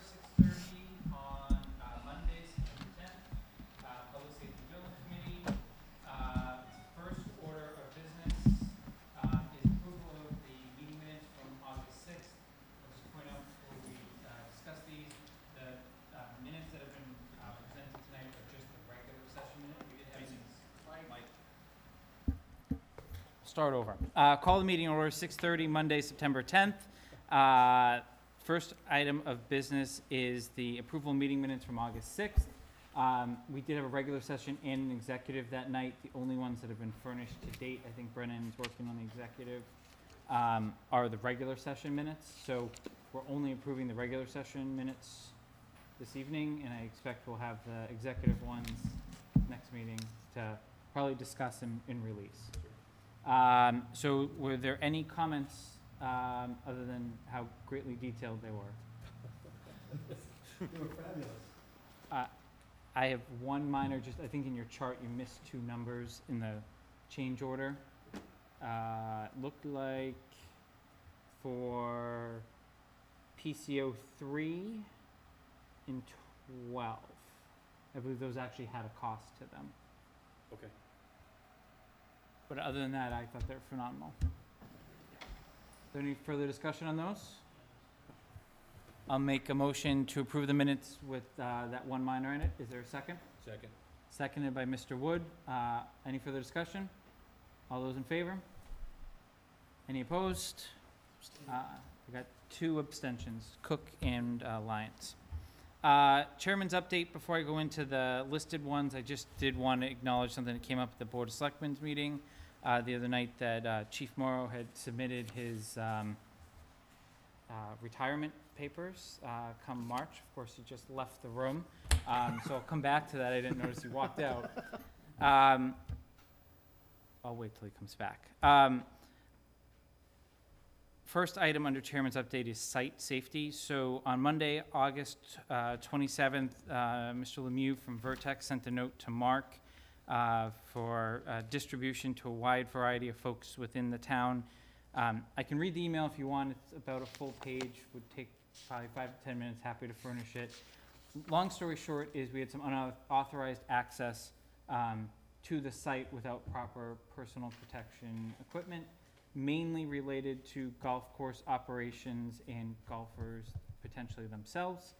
6:30 on Monday, September 10th. Public Safety Building Committee. First order of business is approval of the meeting minutes from August 6th. I'll just point out before we discuss these, the minutes that have been presented tonight are just the regular session minutes. We did have Mike. Start over. Call the meeting order 6:30 Monday, September 10th. First item of business is the approval meeting minutes from August 6th. We did have a regular session and an executive that night. The only ones that have been furnished to date, I think Brennan is working on the executive, are the regular session minutes. So we're only approving the regular session minutes this evening, and I expect we'll have the executive ones next meeting to probably discuss and release. So were there any comments other than how greatly detailed they were? They were fabulous. I have one minor, I think in your chart you missed two numbers in the change order. Looked like for PCO 3 and 12, I believe those actually had a cost to them. Okay. But other than that, I thought they were phenomenal. Is there any further discussion on those? I'll make a motion to approve the minutes with that one minor in it. Is there a second? Second. Seconded by Mr. Wood. Any further discussion? All those in favor? Any opposed? We got two abstentions, Cook and Lyons. Chairman's update. Before I go into the listed ones, I just did want to acknowledge something that came up at the Board of Selectmen's meeting the other night, that Chief Morrow had submitted his retirement papers come March. Of course, he just left the room, so I'll come back to that. I didn't notice he walked out. I'll wait till he comes back. First item under Chairman's update is site safety. So on Monday, August 27th, Mr. Lemieux from Vertex sent a note to Mark for distribution to a wide variety of folks within the town. I can read the email if you want. It's about a full page. Would take probably 5 to 10 minutes. Happy to furnish it. Long story short is we had some unauthorized access to the site without proper personal protection equipment, mainly related to golf course operations and golfers potentially themselves.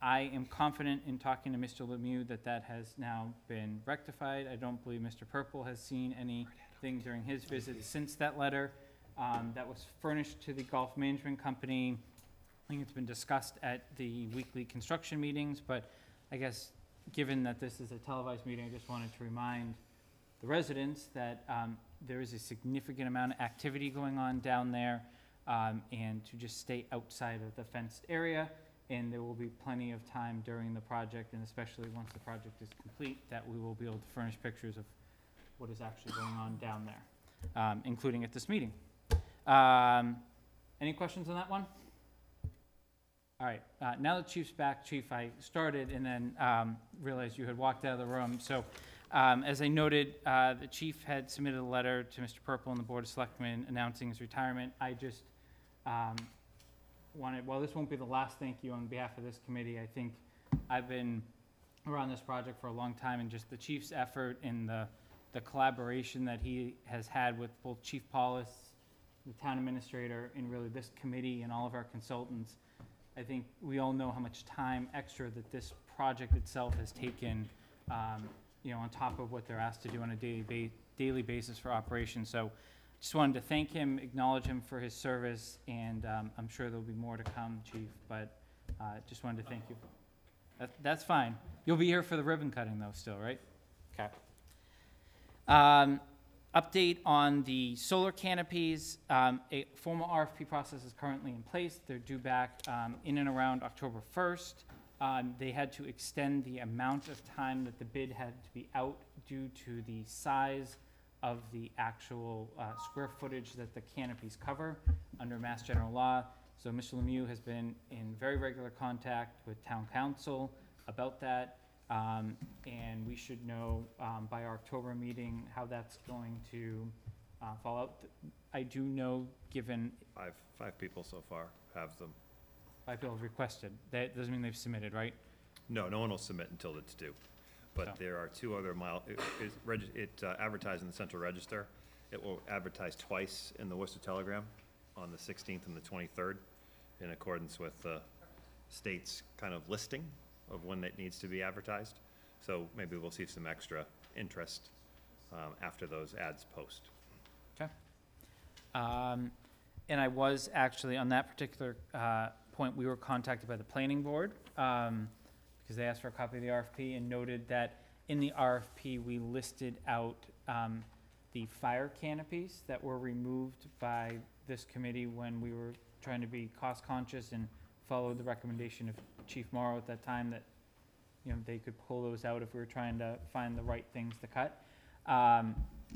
I am confident in talking to Mr. Lemieux that has now been rectified. I don't believe Mr. Purple has seen anything during his visit since that letter. That was furnished to the Golf Management Company. I think it's been discussed at the weekly construction meetings, but I guess given that this is a televised meeting, I just wanted to remind the residents that there is a significant amount of activity going on down there, and to just stay outside of the fenced area. And there will be plenty of time during the project, and especially once the project is complete, that we will be able to furnish pictures of what is actually going on down there, including at this meeting. Any questions on that one? All right, now that Chief's back, Chief, I started and then realized you had walked out of the room. So as I noted, the Chief had submitted a letter to Mr. Purple and the Board of Selectmen announcing his retirement. I just well, this won't be the last thank you on behalf of this committee. I think I've been around this project for a long time, and just the Chief's effort and the collaboration that he has had with both Chief Paulus, the town administrator, and really this committee and all of our consultants. I think we all know how much time extra that this project itself has taken, on top of what they're asked to do on a daily basis for operations. So just wanted to thank him, acknowledge him for his service, and I'm sure there'll be more to come, Chief, but just wanted to thank you. That's fine. You'll be here for the ribbon cutting, though, still, right? Okay. Update on the solar canopies. A formal RFP process is currently in place. They're due back in and around October 1st. They had to extend the amount of time that the bid had to be out due to the size of the actual square footage that the canopies cover under Mass General Law. So Mr. Lemieux has been in very regular contact with Town Council about that, and we should know by our October meeting how that's going to fall out. I do know, given Five people so far have them. 5 people have requested. That doesn't mean they've submitted, right? No, no one will submit until it's due. So- But there are two other it advertised in the Central Register. It will advertise twice in the Worcester Telegram on the 16th and the 23rd in accordance with the state's kind of listing of when it needs to be advertised. So maybe we'll see some extra interest after those ads post. Okay. And I was actually, on that particular point, we were contacted by the planning board because they asked for a copy of the RFP and noted that in the RFP, we listed out the fire canopies that were removed by this committee when we were trying to be cost conscious and follow the recommendation of Chief Morrow at that time that, you know, they could pull those out if we were trying to find the right things to cut.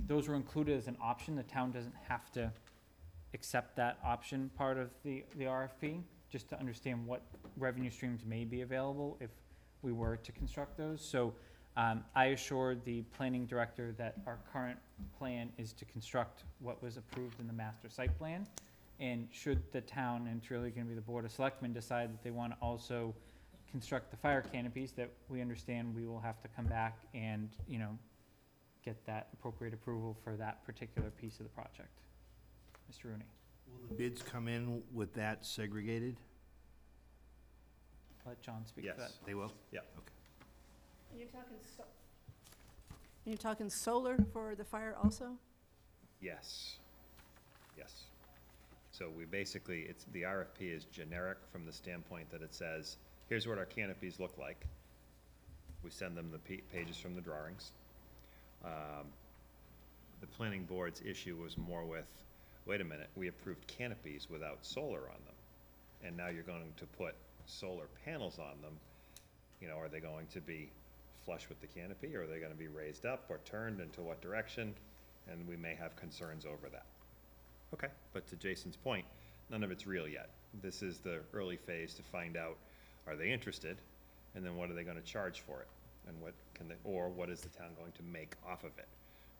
Those were included as an option. The town doesn't have to accept that option part of the RFP, just to understand what revenue streams may be available if we were to construct those. So I assured the planning director that our current plan is to construct what was approved in the master site plan. And should the town, and it's really gonna be the Board of Selectmen, decide that they wanna also construct the fire canopies, that we understand we will have to come back and, you know, get that appropriate approval for that particular piece of the project. Mr. Rooney. Will the bids come in with that segregated? Let John speak to that. Yes. They will? Yeah. Okay. You're talking solar for the fire also? Yes. Yes. So we basically, the RFP is generic from the standpoint that it says, here's what our canopies look like. We send them the pages from the drawings. The planning board's issue was more with, wait a minute, we approved canopies without solar on them. And now you're going to put solar panels on them. You know, are they going to be flush with the canopy, or are they gonna be raised up or turned into what direction? And we may have concerns over that. Okay, but to Jason's point, none of it's real yet. This is the early phase to find out, are they interested? And then what are they gonna charge for it? And what is the town going to make off of it?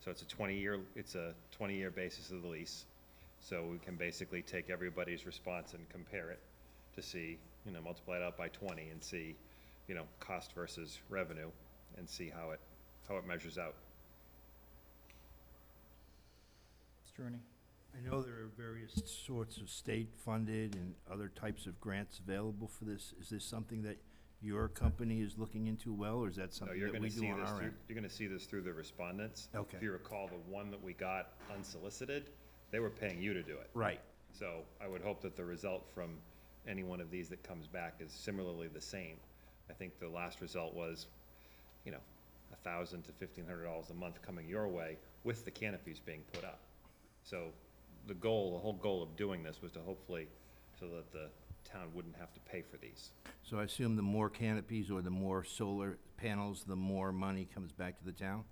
So it's a 20-year basis of the lease. So we can basically take everybody's response and compare it to see, you know, multiply it out by 20 and see, you know, cost versus revenue, and see how it measures out. Mr. Rooney. I know there are various sorts of state-funded and other types of grants available for this. Is this something that your company is looking into well, or is that So something you're that gonna we do see on this our through, end? you're gonna see this through the respondents. Okay. If you recall, the one that we got unsolicited, they were paying you to do it. Right. So I would hope that the result from any one of these that comes back is similarly the same. I think the last result was, you know, $1,000 to $1,500 a month coming your way with the canopies being put up. So the whole goal of doing this was to hopefully, so that the town wouldn't have to pay for these. So I assume the more canopies or the more solar panels, the more money comes back to the town?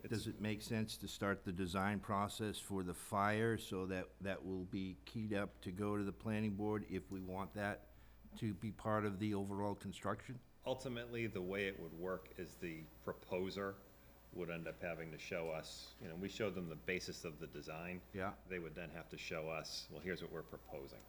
Does it make sense to start the design process for the fire so that that will be keyed up to go to the planning board if we want that to be part of the overall construction? Ultimately, the way it would work is the proposer would end up having to show us, you know, we showed them the basis of the design. Yeah. They would then have to show us, well, here's what we're proposing.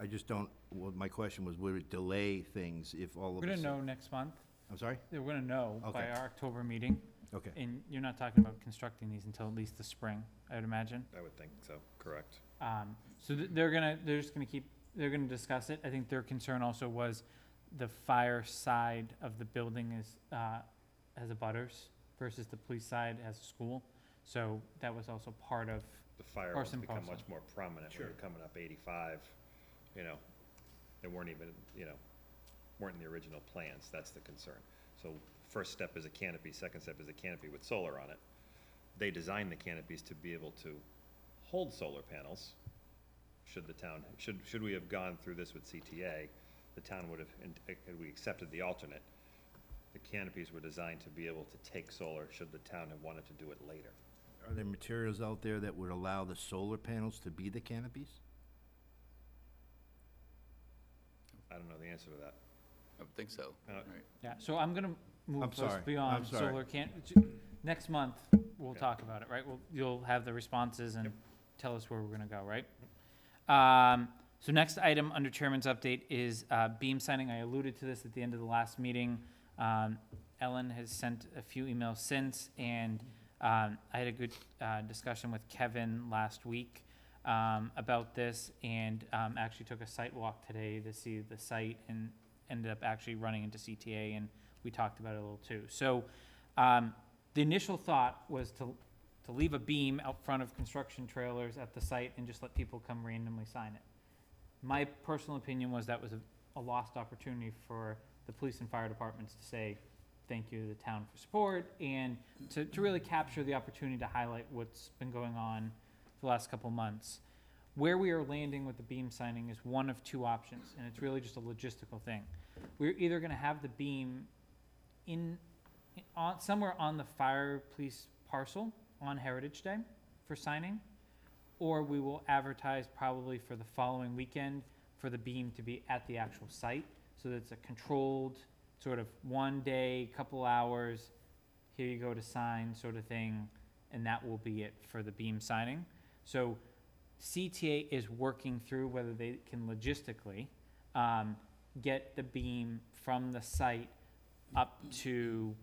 I just don't, well, my question was, would it delay things if all of We're a gonna sudden? know next month. I'm sorry? We're gonna know by Okay. our October meeting. Okay. And you're not talking about constructing these until at least the spring, I would imagine. I would think so, correct. So they're just gonna they're gonna discuss it. I think their concern also was the fire side of the building has a butters versus the police side has a school. So that was also part of, The fire Or ones some become parcel. much more prominent when you're coming up 85, you know. They weren't even, you know, weren't in the original plans, that's the concern. So first step is a canopy, second step is a canopy with solar on it. They designed the canopies to be able to hold solar panels. Should the town, should we have gone through this with CTA, the town would have, and we accepted the alternate. The canopies were designed to be able to take solar should the town have wanted to do it later. Are there materials out there that would allow the solar panels to be the canopies? I don't know the answer to that. I would think so. Uh, Right. yeah. So I'm gonna I'm move sorry. us beyond I'm sorry. solar next month, we'll Yeah. talk about it, right? You'll have the responses and Yep. tell us where we're gonna go, right? So next item under Chairman's update is beam signing. I alluded to this at the end of the last meeting. Ellen has sent a few emails since, and I had a good discussion with Kevin last week about this, and actually took a site walk today to see the site, and ended up actually running into CTA, and we talked about it a little too. So the initial thought was to leave a beam out front of construction trailers at the site and just let people come randomly sign it. My personal opinion was that was a lost opportunity for the police and fire departments to say thank you to the town for support, and to really capture the opportunity to highlight what's been going on for the last couple months. Where we are landing with the beam signing is one of two options, and it's really just a logistical thing. We're either gonna have the beam somewhere on the fire police parcel on Heritage Day for signing, or we will advertise probably for the following weekend for the beam to be at the actual site, so that it's a controlled sort of one day, couple hours, here you go to sign sort of thing, and that will be it for the beam signing. So CTA is working through whether they can logistically get the beam from the site up to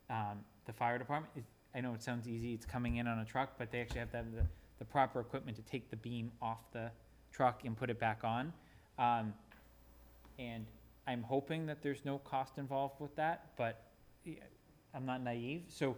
the fire department. I know it sounds easy, it's coming in on a truck, but they actually have to have the proper equipment to take the beam off the truck and put it back on. And I'm hoping that there's no cost involved with that, but I'm not naive. So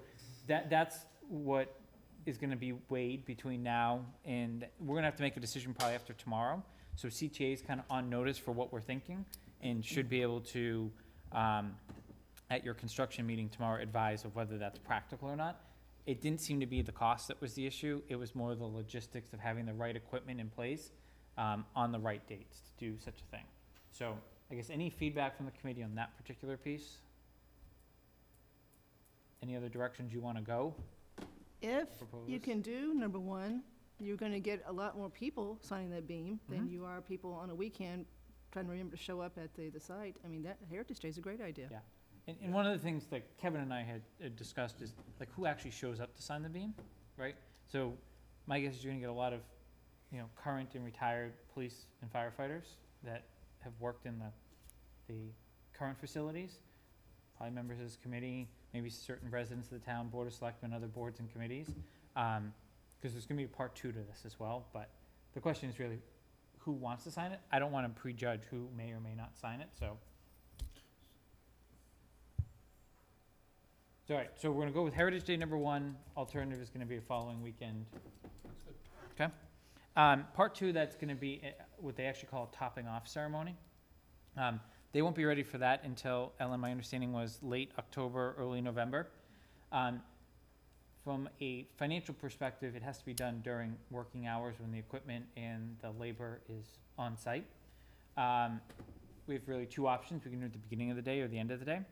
that's what is gonna be weighed between now and, we're gonna have to make a decision probably after tomorrow. So CTA is kind of on notice for what we're thinking, and should be able to, at your construction meeting tomorrow, advise of whether that's practical or not. It didn't seem to be the cost that was the issue. It was more the logistics of having the right equipment in place on the right dates to do such a thing. So I guess any feedback from the committee on that particular piece? Any other directions you want to go? If Propose? you can do, number one, you're gonna get a lot more people signing that beam than Mhm. you are people on a weekend trying to remember to show up at the site. I mean, that Heritage Day is a great idea. Yeah. And one of the things that Kevin and I had discussed is, like, who actually shows up to sign the beam, right? So my guess is you're gonna get a lot of, current and retired police and firefighters that have worked in the current facilities, probably members of this committee, maybe certain residents of the town, board of selectmen, other boards and committees. Because there's gonna be a part two to this as well, but the question is really, who wants to sign it? I don't wanna prejudge who may or may not sign it, so. All right, so we're gonna go with Heritage Day number one, alternative is gonna be a following weekend. Okay? Part two, that's gonna be what they actually call a topping off ceremony. They won't be ready for that until, Ellen, my understanding was late October, early November. From a financial perspective, it has to be done during working hours when the equipment and the labor is on site. We have really two options. We can do it at the beginning of the day or the end of the day.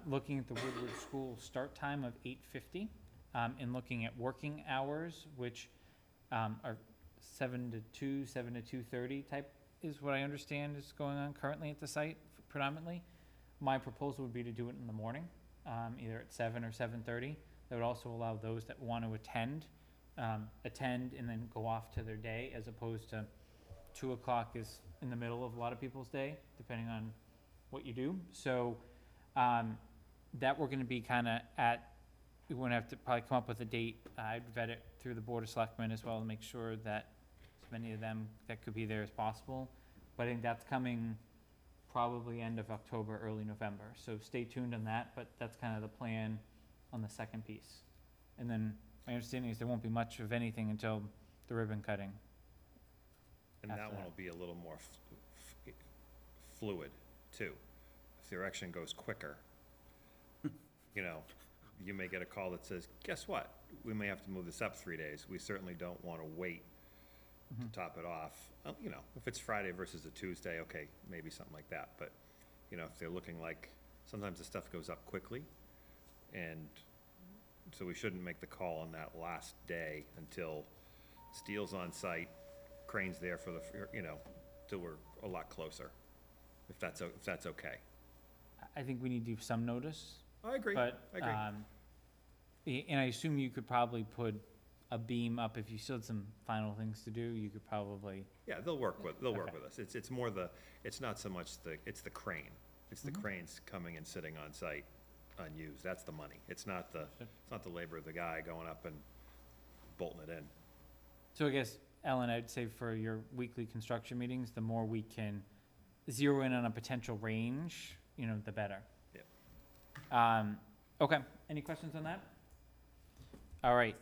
Looking at the Woodward School start time of 8:50, and looking at working hours, which are 7 to 2, 7 to 2:30 type, is what I understand is going on currently at the site predominantly. My proposal would be to do it in the morning, either at 7 or 7:30. That would also allow those that want to attend and then go off to their day, as opposed to 2 o'clock is in the middle of a lot of people's day, depending on what you do. So that we're gonna be kinda we wouldn't have to probably come up with a date. I'd vet it through the Board of Selectmen as well to make sure that as many of them that could be there as possible. But I think that's coming probably end of October, early November. So stay tuned on that, but that's kind of the plan on the second piece. And then my understanding is there won't be much of anything until the ribbon cutting. And After that one that. will be a little more fluid, too. If the erection goes quicker, you may get a call that says, guess what? We may have to move this up 3 days. We certainly don't want to wait to top it off. If it's Friday versus a Tuesday, okay, maybe something like that. But, if they're looking like, sometimes the stuff goes up quickly. And so we shouldn't make the call on that last day until steel's on site, crane's there for till we're a lot closer, if that's okay. I think we need to give some notice. I agree. But, and I assume you could probably put a beam up, if you still had some final things to do, you could probably, Yeah, they'll work with Okay. us. It's more it's not so much it's the crane. It's the Mhm. cranes coming and sitting on site unused. That's the money. It's not the labor of the guy going up and bolting it in. so I guess, Ellen, I'd say for your weekly construction meetings, the more we can zero in on a potential range, the better. Okay, any questions on that? All right,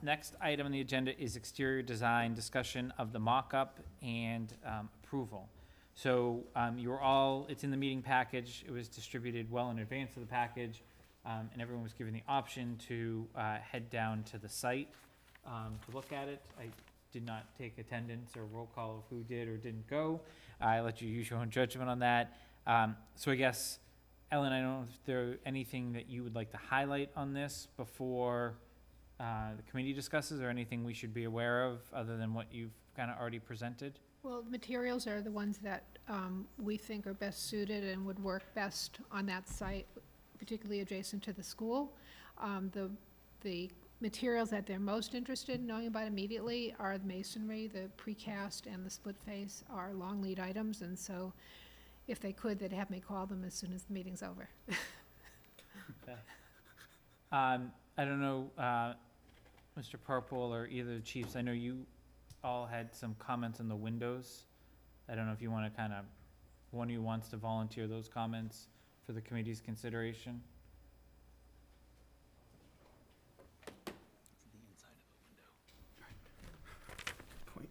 next item on the agenda is exterior design, discussion of the mock-up and approval. So it's in the meeting package, it was distributed well in advance of the package, and everyone was given the option to head down to the site to look at it. I did not take attendance or roll call of who did or didn't go. I let you use your own judgment on that. So I guess, Ellen, I don't know if there anything that you would like to highlight on this before the committee discusses, or anything we should be aware of, other than what you've kind of already presented? Well, the materials are the ones that we think are best suited and would work best on that site, particularly adjacent to the school. The materials that they're most interested in knowing about immediately are the masonry, the precast, and the split face are long lead items, and so if they could, they'd have me call them as soon as the meeting's over. I don't know, Mr. Purple or either of the chiefs, I know you all had some comments on the windows. I don't know if you want to one of you wants to volunteer those comments for the committee's consideration? Point.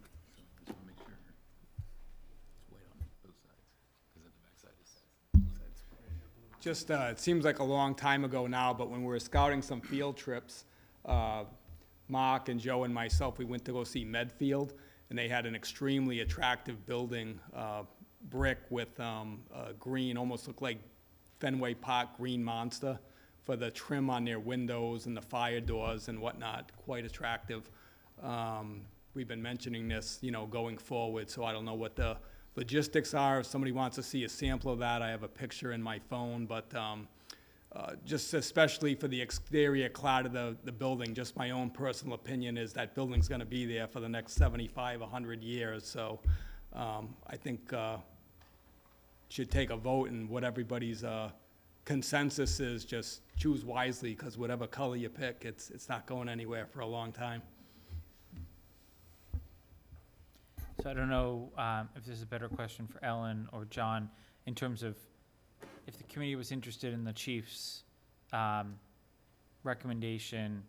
Just wanna make sure it's white on both sides, because at the backside is. Just, it seems like a long time ago now, but when we were scouting some field trips, Mark and Joe and myself, we went to go see Medfield, and they had an extremely attractive building, brick with green, almost looked like Fenway Park green monster for the trim on their windows and the fire doors and whatnot, quite attractive. We've been mentioning this, going forward, so I don't know what the logistics are. If somebody wants to see a sample of that, I have a picture in my phone, but just especially for the exterior clad of the building, just my own personal opinion is that building's gonna be there for the next 75, 100 years, so I think should take a vote, and what everybody's consensus is, just choose wisely, because whatever color you pick, it's not going anywhere for a long time. So I don't know if there's a better question for Ellen or John, in terms of if the committee was interested in the chief's recommendation,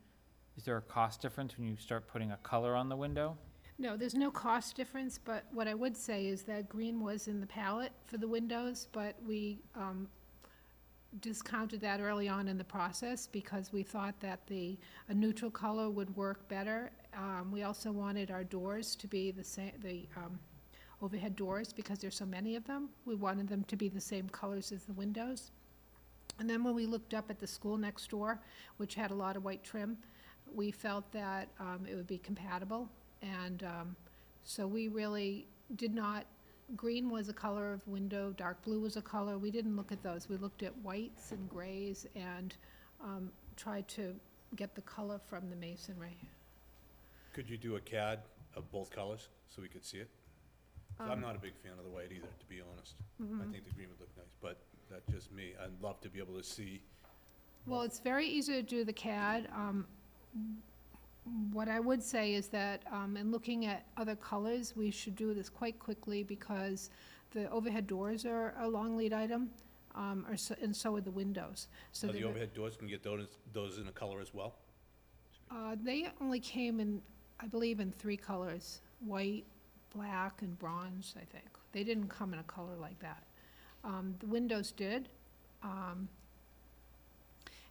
is there a cost difference when you start putting a color on the window? No, there's no cost difference, but what I would say is that green was in the palette for the windows, but we discounted that early on in the process because we thought that a neutral color would work better. We also wanted our doors to be the same, the overhead doors, because there's so many of them. We wanted them to be the same colors as the windows. And then when we looked up at the school next door, which had a lot of white trim, we felt that it would be compatible. And so we really did not, green was a color of window, dark blue was a color. We didn't look at those. We looked at whites and grays and tried to get the color from the masonry. Could you do a CAD of both colors so we could see it? 'Cause I'm not a big fan of the white either, to be honest. I think the green would look nice, but that's just me. I'd love to be able to see. Well, it's very easy to do the CAD. What I would say is that, in looking at other colors, we should do this quite quickly because the overhead doors are a long lead item, and so are the windows. So Are the they're- overhead doors, can you get those in a color as well? They only came in, I believe, in 3 colors, white, black, and bronze, I think. They didn't come in a color like that. The windows did.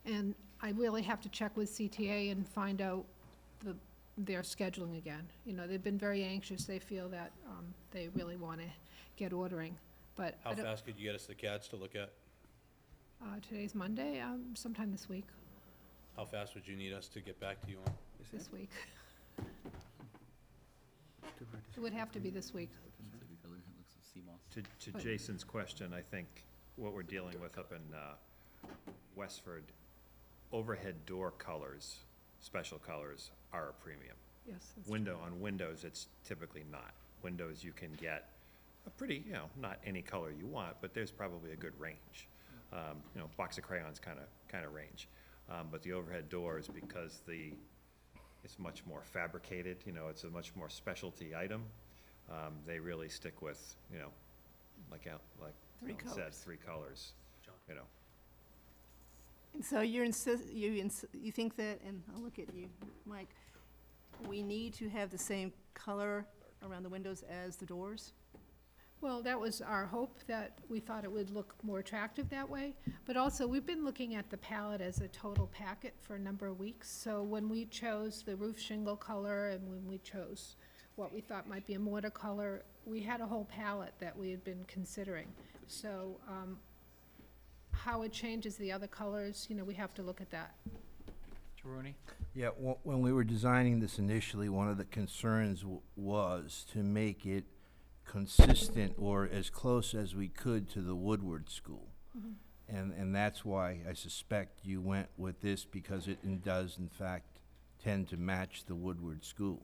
And I really have to check with CTA and find out their scheduling again. They've been very anxious. They feel that they really want to get ordering, but How fast could you get us the CADs to look at? today's Monday, sometime this week, How fast would you need us to get back to you on? this week. It would have to be this week. It's like a color, it looks like sea moss. To But- Jason's question, I think what we're dealing with up in Westford, overhead door colors special colors are a premium. Yes, that's On windows, it's typically not. Windows, you can get a pretty, not any color you want, but there's probably a good range. Box of crayons kind of range. But the overhead doors, because it's much more fabricated, it's a much more specialty item, they really stick with, like Three Alan said, colors. 3 colors, And so you think that, and I'll look at you, Mike, we need to have the same color around the windows as the doors? Well, that was our hope, that we thought it would look more attractive that way. But also, we've been looking at the palette as a total packet for a number of weeks. So when we chose the roof shingle color and when we chose what we thought might be a mortar color, we had a whole palette that we had been considering. So how it changes the other colors, we have to look at that. Mr. Rooney? Yeah, when we were designing this initially, one of the concerns was to make it consistent or as close as we could to the Woodward School. And that's why I suspect you went with this, because it does in fact tend to match the Woodward School.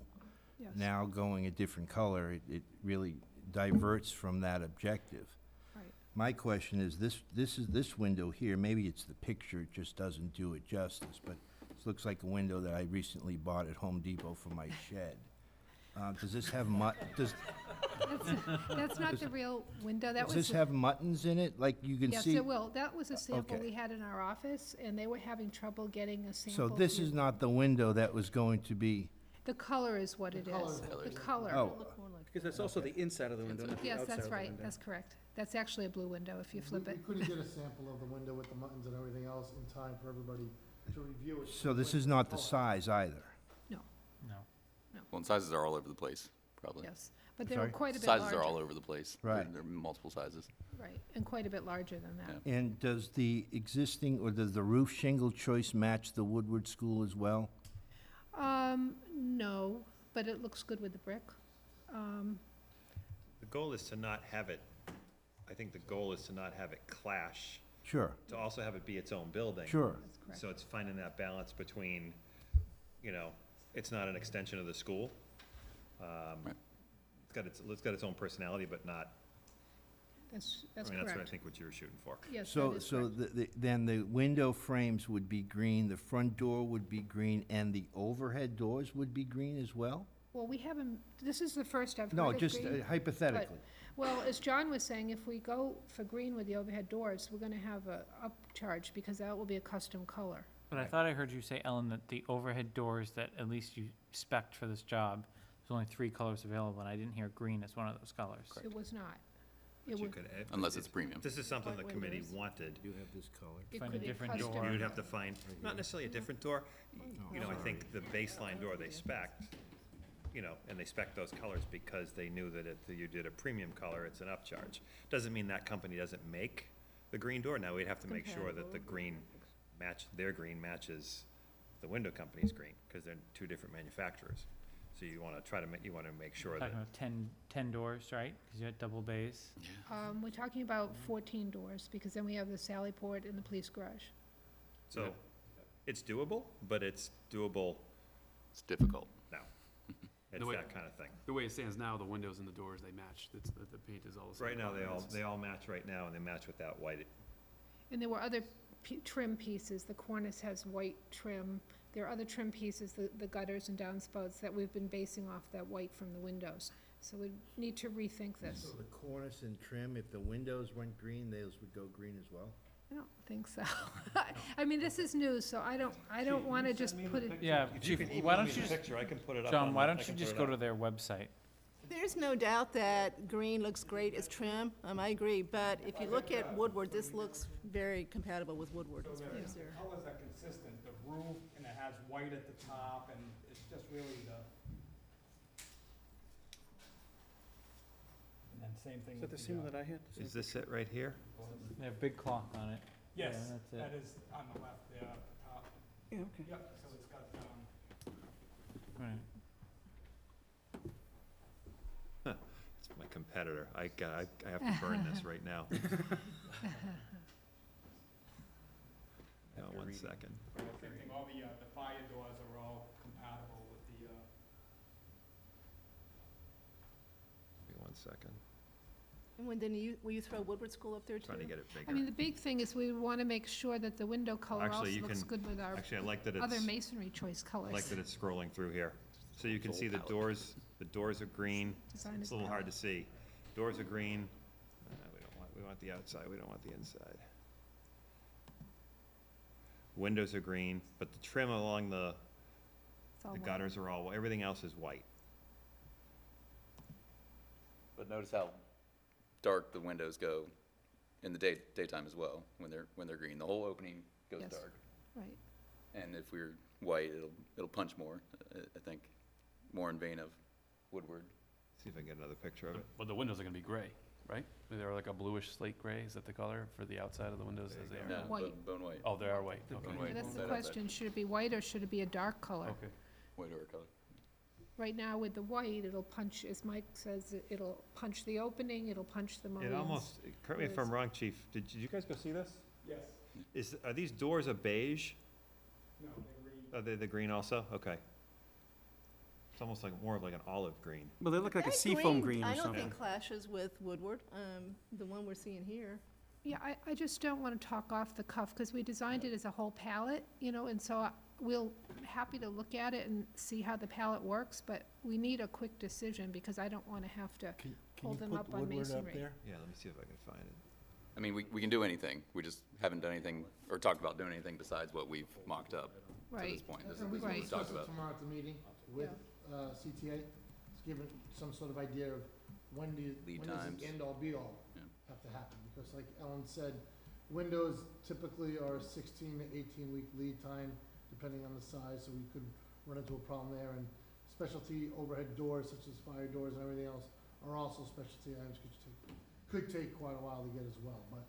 Yes. Now going a different color, it really diverts from that objective. Right. My question is, this window here, maybe it's the picture, it just doesn't do it justice, but this looks like a window that I recently bought at Home Depot for my shed. Does this have That's not the real window. That does was this have buttons in it, like you can Yes, see? it will. That was a sample okay. we had in our office, and they were having trouble getting a sample. So this is not the window that was going to be, The color is what it is. The color. oh, Because that's also the inside of the window, not the Yes, outside of that's the right. window. That's correct. That's actually a blue window if you flip it. We couldn't get a sample of the window with the buttons and everything else in time for everybody to review it. so this is not the size either? No, No. Well, and sizes are all over the place, probably. yes. But they were Sorry? quite a bit Sizes are all larger. over the place. Right. There are multiple sizes. Right, and quite a bit larger than that. Yeah. And does the existing, or does the roof shingle choice match the Woodward School as well? No, but it looks good with the brick. The goal is to not have it, I think the goal is to not have it clash, Sure, to also have it be its own building. sure. That's correct. So it's finding that balance between, it's not an extension of the school. Right. It's got its own personality, but not, That's that's what I correct. think what you were shooting for. Yes, that So, is so correct. then the window frames would be green, the front door would be green, and the overhead doors would be green as well? Well, we haven't, this is the first I've heard No, of just green. hypothetically. Well, as John was saying, if we go for green with the overhead doors, we're gonna have a upcharge, because that will be a custom color. But I thought I heard you say, Ellen, that the overhead doors that at least you spec'd for this job, there's only 3 colors available, and I didn't hear green as one of those colors. It was not. But It you would, could add- Unless it's premium. This is something the White committee windows. wanted. You have this color. it Find a could be different custom. door. You would have to find, not necessarily a different door, I think the baseline door they spec'd, and they spec'd those colors because they knew that if you did a premium color, it's an upcharge. Doesn't mean that company doesn't make the green door. Now, we'd have to make sure that the green their green matches the window company's green, because they're 2 different manufacturers. So you wanna make sure that, Talking about 10 doors, right? Because you had double bays. We're talking about 14 doors, because then we have the Sally Port and the police garage. so, it's doable, but it's doable It's difficult. now. It's way- that kinda thing. The way it stands now, the windows and the doors, they match. The paint is all the same. Right now, color. they all match right now, and they match with that white. And there were other trim pieces. The cornice has white trim. There are other trim pieces, the gutters and downspouts, that we've been basing off that white from the windows. So we need to rethink this. So the cornice and trim, if the windows went green, those would go green as well? I don't think so. I mean, this is new, so I don't wanna just put it, Yeah, Chief, why don't you just, Picture, I can put it up. John, why don't you just go to their website? There's no doubt that green looks great as trim, I agree, but if you look at Woodward, this looks very compatible with Woodward. The colors are consistent, the roof, and it has white at the top, and it's just really and then same thing Is that with the same that I had? Is this it right here? They have a big clock on it. Yes, Yeah, that's it. that is on the left there at the top. Yeah, okay. Yep, so it's got, Right. It's my competitor. I have to burn this right now. One second. All the fire doors are all compatible with the, Give me 1 second. And when, then will you throw Woodward School up there too? Trying to get it I mean, bigger. the big thing is we want to make sure that the window color Actually, also you looks can- good with our Actually, I like that other it's, masonry choice I colors. like that it's scrolling through here. So you can see the doors are green. Design It's is a little hard to palette. see. Doors are green. We want the outside, we don't want the inside. Windows are green, but the trim along the It's all white. gutters are all, everything else is white. But notice how dark the windows go in the daytime as well, when they're green. The whole opening goes Yes. dark. Right. And if we're white, it'll punch more, I think, more in vein of Woodward. See if I can get another picture of it. But the windows are gonna be gray, right? They're like a bluish slate gray, is that the color for the outside of the windows as they No, are? White. bone white, Oh, they are white, okay. Bone white. And that's the Inside, outside. question, should it be white or should it be a dark color? Okay. white or color. Right now with the white, it'll punch, as Mike says, it'll punch the opening, it'll punch the mullions. It almost, correct me if I'm wrong, chief, did you guys go see this? yes, Are these doors a beige? no, they're green. Are they the green also? Okay. It's almost like, more of like an olive green. Well, they look like a That seafoam green or I don't something. think clashes with Woodward, the one we're seeing here. Yeah, I just don't want to talk off the cuff, because we designed it as a whole palette, you know, and so we'll, happy to look at it and see how the palette works, but we need a quick decision, because I don't want to have to hold them up on masonry. Yeah, let me see if I can find it. I mean, we can do anything. We just haven't done anything, or talked about doing anything besides what we've mocked up to this Right. point. This is Right. what we've talked Discuss it about. tomorrow at the meeting with, CTA, just give it some sort of idea of when Lead does times. the end all be all Yeah. have to happen? Because like Ellen said, windows typically are 16 to 18-week lead time, depending on the size, so we could run into a problem there. And specialty overhead doors, such as fire doors and everything else, are also specialty items, could take quite a while to get as well, but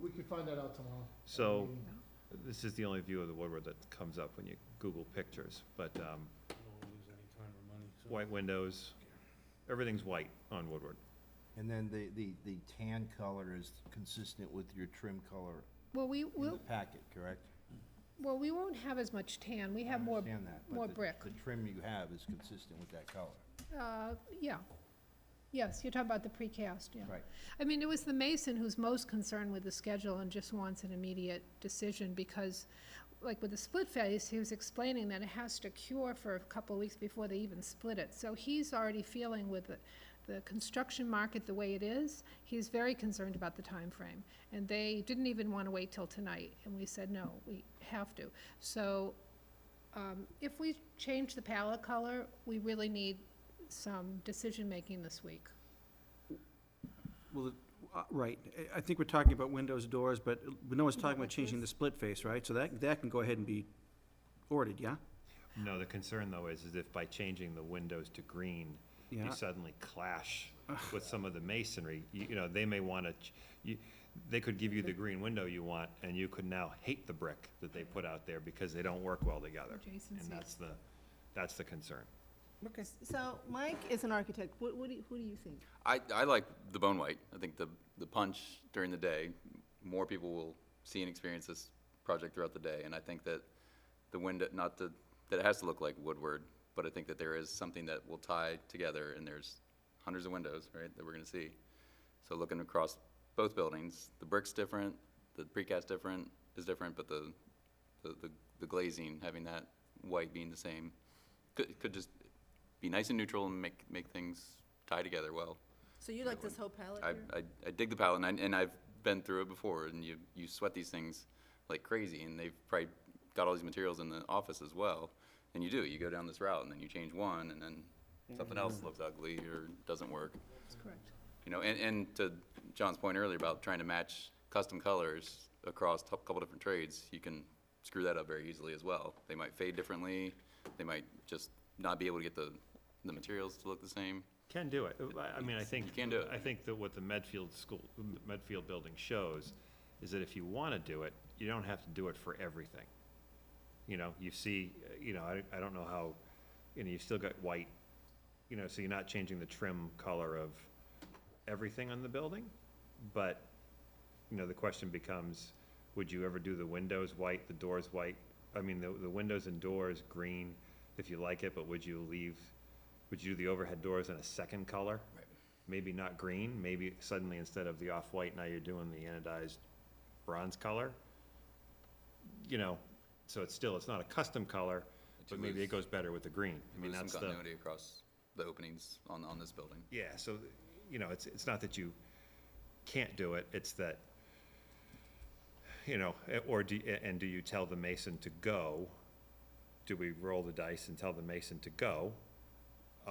we could find that out tomorrow. at the So, meeting. this is the only view of the Woodward that comes up when you Google pictures, but, I don't wanna lose any time or money, so. white windows, everything's white on Woodward. And then the tan color is consistent with your trim color Well, we in the will, packet, correct? well, we won't have as much tan, we have I more, understand that, but more the- brick. The trim you have is consistent with that color. Yeah. Yes, you're talking about the precast, yeah. Right. I mean, it was the mason who's most concerned with the schedule and just wants an immediate decision, because, like with the split face, he was explaining that it has to cure for a couple of weeks before they even split it. So he's already feeling with the construction market the way it is, he's very concerned about the time frame. And they didn't even want to wait till tonight, and we said, no, we have to. So, if we change the palette color, we really need some decision-making this week. Well, right, I think we're talking about windows, doors, but no one's talking about changing the split face, right? So that can go ahead and be ordered, yeah? No, the concern though is if by changing the windows to green, Yeah. you suddenly clash with some of the masonry. You know, they may wanna, they could give you the green window you want, and you could now hate the brick that they put out there because they don't work well together. Adjacencies. And that's the concern. Okay. So Mike is an architect, who do you think? I like the bone white. I think the punch during the day, more people will see and experience this project throughout the day. And I think that the window, that it has to look like Woodward, but I think that there is something that will tie together, and there's hundreds of windows, right, that we're gonna see. So looking across both buildings, the brick's different, the precast is different, but the glazing, having that white being the same, could just be nice and neutral and make things tie together well. So you like this whole palette here? I dig the palette, and I've been through it before, and you sweat these things like crazy, and they've probably got all these materials in the office as well, and you go down this route, and then you change one, and then something else looks ugly or doesn't work. That's correct. You know, and to John's point earlier about trying to match custom colors across a couple different trades, you can screw that up very easily as well. They might fade differently, they might just not be able to get the materials to look the same. Can do it. I mean, I think. You can do it. I think that what the Medfield building shows is that if you want to do it, you don't have to do it for everything. You know, you see, you know, I don't know how, you know, you've still got white, you know, so you're not changing the trim color of everything on the building. But, you know, the question becomes, would you ever do the windows white, the doors white? I mean, the windows and doors green, if you like it, but would you do the overhead doors in a second color? Right. Maybe not green, maybe suddenly instead of the off-white, now you're doing the anodized bronze color. You know, so it's not a custom color, but you maybe lose- it goes better with the green. I mean, Lose some that's the, continuity across the openings on this building. yeah, so, you know, it's not that you can't do it, it's that, you know, do you tell the mason to go? Do we roll the dice and tell the mason to go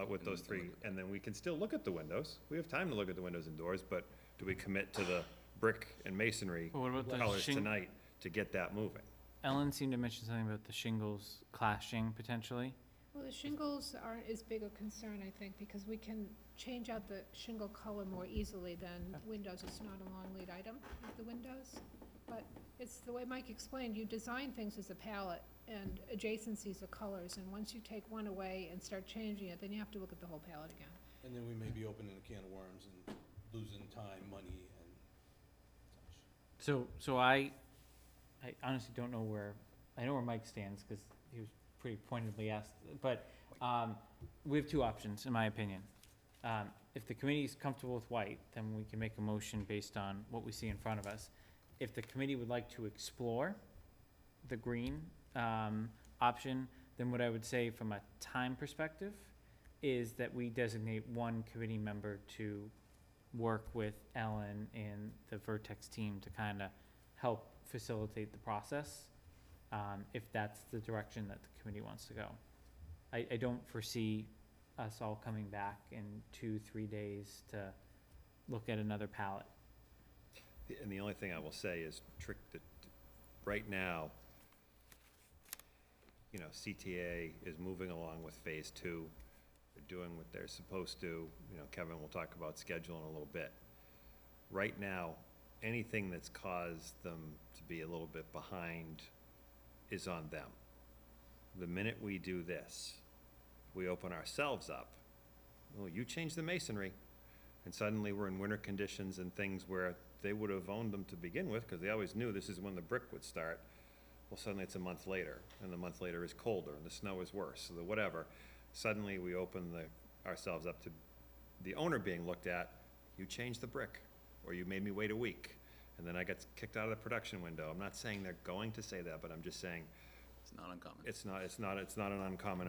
with those three? And then we can still look at the windows. We have time to look at the windows and doors, but do we commit to the brick and masonry Well, what about the colors tonight to get that moving? Ellen seemed to mention something about the shingles clashing potentially. Well, the shingles aren't as big a concern, I think, because we can change out the shingle color more easily than windows. It's not a long lead item with the windows. But it's the way Mike explained, you design things as a palette and adjacencies are colors, and once you take one away and start changing it, then you have to look at the whole palette again. And then we may be opening a can of worms and losing time, money, and such. So I honestly don't know I know where Mike stands, because he was pretty pointedly asked, but, we have two options, in my opinion. If the committee is comfortable with white, then we can make a motion based on what we see in front of us. If the committee would like to explore the green, option, then what I would say from a time perspective is that we designate one committee member to work with Ellen and the Vertex team to kind of help facilitate the process, if that's the direction that the committee wants to go. I don't foresee us all coming back in 2-3 days to look at another palette. And the only thing I will say is right now, you know, CTA is moving along with phase 2. They're doing what they're supposed to. You know, Kevin will talk about schedule in a little bit. Right now, anything that's caused them to be a little bit behind is on them. The minute we do this, we open ourselves up. Well, you change the masonry, and suddenly we're in winter conditions and things where they would have owned them to begin with, because they always knew this is when the brick would start. Well, suddenly it's a month later, and the month later is colder, and the snow is worse, so the whatever. Suddenly, we open ourselves up to the owner being looked at, you changed the brick, or you made me wait a week, and then I got kicked out of the production window. I'm not saying they're going to say that, but I'm just saying, It's not uncommon. it's not an uncommon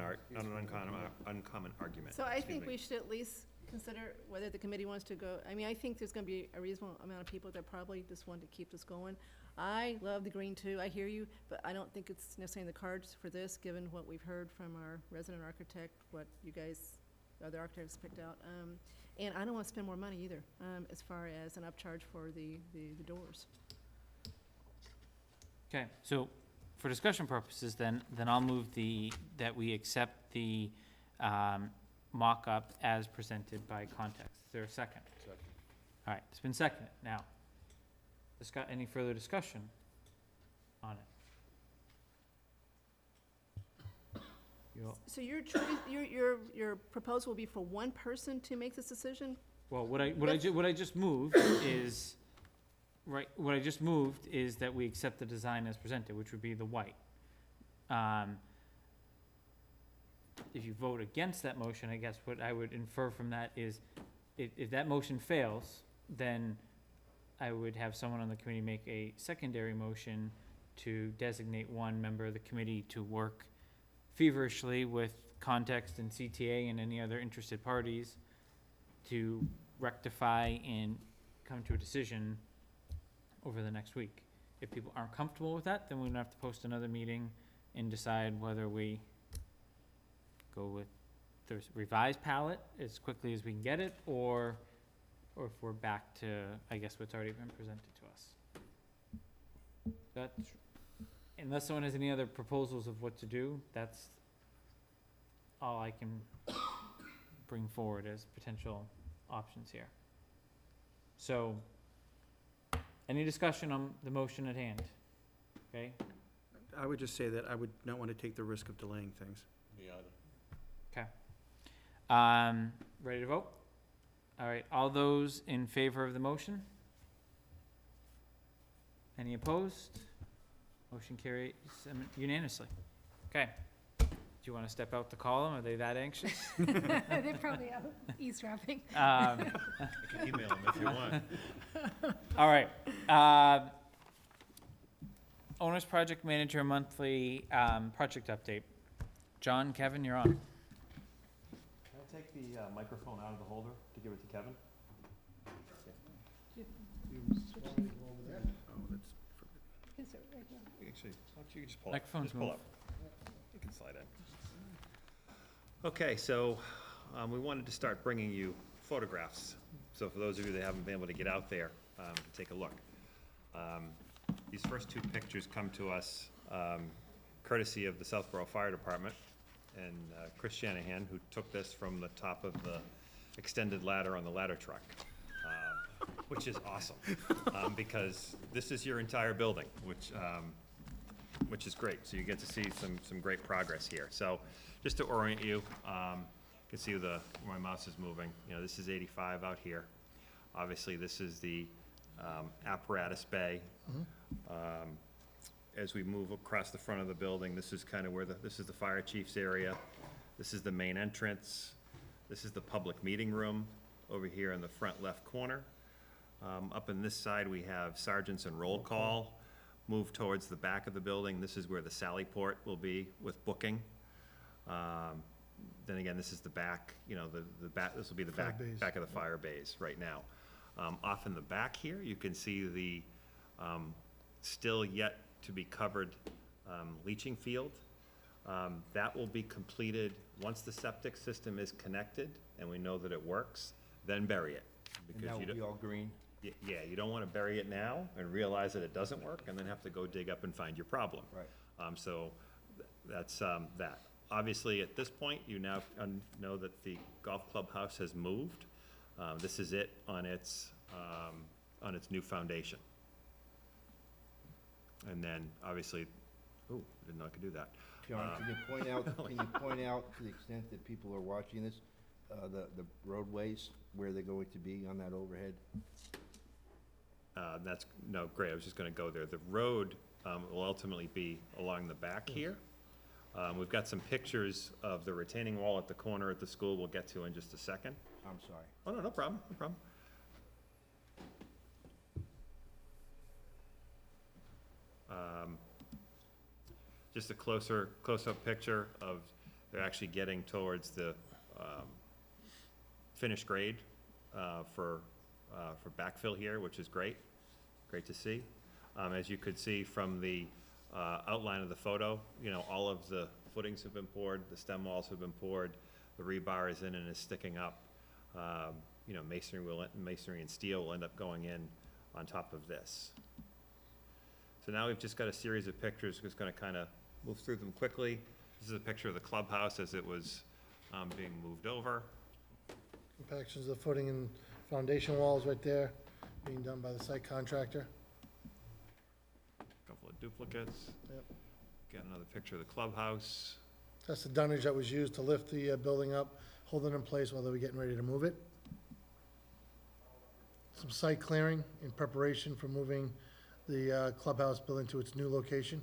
uncommon argument. So I Excuse think me. we should at least consider whether the committee wants to go, I mean, I think there's gonna be a reasonable amount of people that probably just want to keep this going. I love the green too, I hear you, but I don't think it's necessarily in the cards for this, given what we've heard from our resident architect, what you guys, other architects picked out. And I don't wanna spend more money either, as far as an upcharge for the doors. Okay, so for discussion purposes, then I'll move that we accept the mock-up as presented by Context. Is there a second? Second. All right, it's been seconded. Now, any further discussion on it? So your choice, your proposal will be for one person to make this decision? Well, what I just moved is, what I just moved is that we accept the design as presented, which would be the white. If you vote against that motion, I guess what I would infer from that is, if that motion fails, then I would have someone on the committee make a secondary motion to designate one member of the committee to work feverishly with Context and CTA and any other interested parties to rectify and come to a decision over the next week. If people aren't comfortable with that, then we're gonna have to post another meeting and decide whether we go with the revised palette as quickly as we can get it, or if we're back to, I guess, what's already been presented to us. That's, unless someone has any other proposals of what to do, that's all I can bring forward as potential options here. So, any discussion on the motion at hand? Okay, I would just say that I would not want to take the risk of delaying things. Me either. ready to vote? All right, all those in favor of the motion? Any opposed? Motion carries unanimously. Okay. Do you want to step out to call them? Are they that anxious? They're probably out eavesdropping. You can email them if you want. All right. Owner's Project Manager Monthly Project Update. John, Kevin, you're on. Can I take the microphone out of the holder to give it to Kevin? Is it right here? Actually, you can just pull up. Microphones Just pull move. up. You can slide in. Okay, so we wanted to start bringing you photographs. So for those of you that haven't been able to get out there, to take a look. These first two pictures come to us courtesy of the Southborough Fire Department and Chris Shanahan, who took this from the top of the extended ladder on the ladder truck, which is awesome, because this is your entire building, which is great. So you get to see some great progress here. So just to orient you, you can see where my mouse is moving. You know, this is 85 out here. Obviously, this is the apparatus bay. As we move across the front of the building, this is kind of where this is the fire chief's area. This is the main entrance. This is the public meeting room over here in the front left corner. Up in this side, we have sergeants and roll call. Move towards the back of the building. This is where the Sally Port will be with booking. Then again, this is the back, you know, the back, this will be the back of the fire bays right now. Off in the back here, you can see the still yet to be covered leaching field. That will be completed once the septic system is connected and we know that it works, then bury it. And that will be all green? Yeah, you don't want to bury it now and realize that it doesn't work and then have to go dig up and find your problem. Right. So that's that. Obviously, at this point, you now know that the golf clubhouse has moved. This is it on its new foundation. And then, obviously, oh, didn't know I could do that. John, can you point out, to the extent that people are watching this, the roadways, where they're going to be on that overhead? No, great, I was just gonna go there. The road will ultimately be along the back here. We've got some pictures of the retaining wall at the corner at the school we'll get to in just a second. I'm sorry. Oh, no problem, no problem. Just a close-up picture of, they're actually getting towards the finished grade for backfill here, which is great to see. As you could see from the outline of the photo, you know, all of the footings have been poured, the stem walls have been poured, the rebar is in and is sticking up. You know, masonry and steel will end up going in on top of this. So now we've just got a series of pictures, just gonna kind of move through them quickly. This is a picture of the clubhouse as it was being moved over. Compactions of the footing and foundation walls right there, being done by the site contractor. Couple of duplicates. Yep. Got another picture of the clubhouse. That's the dunnage that was used to lift the building up, hold it in place while they were getting ready to move it. Some site clearing in preparation for moving the clubhouse building to its new location.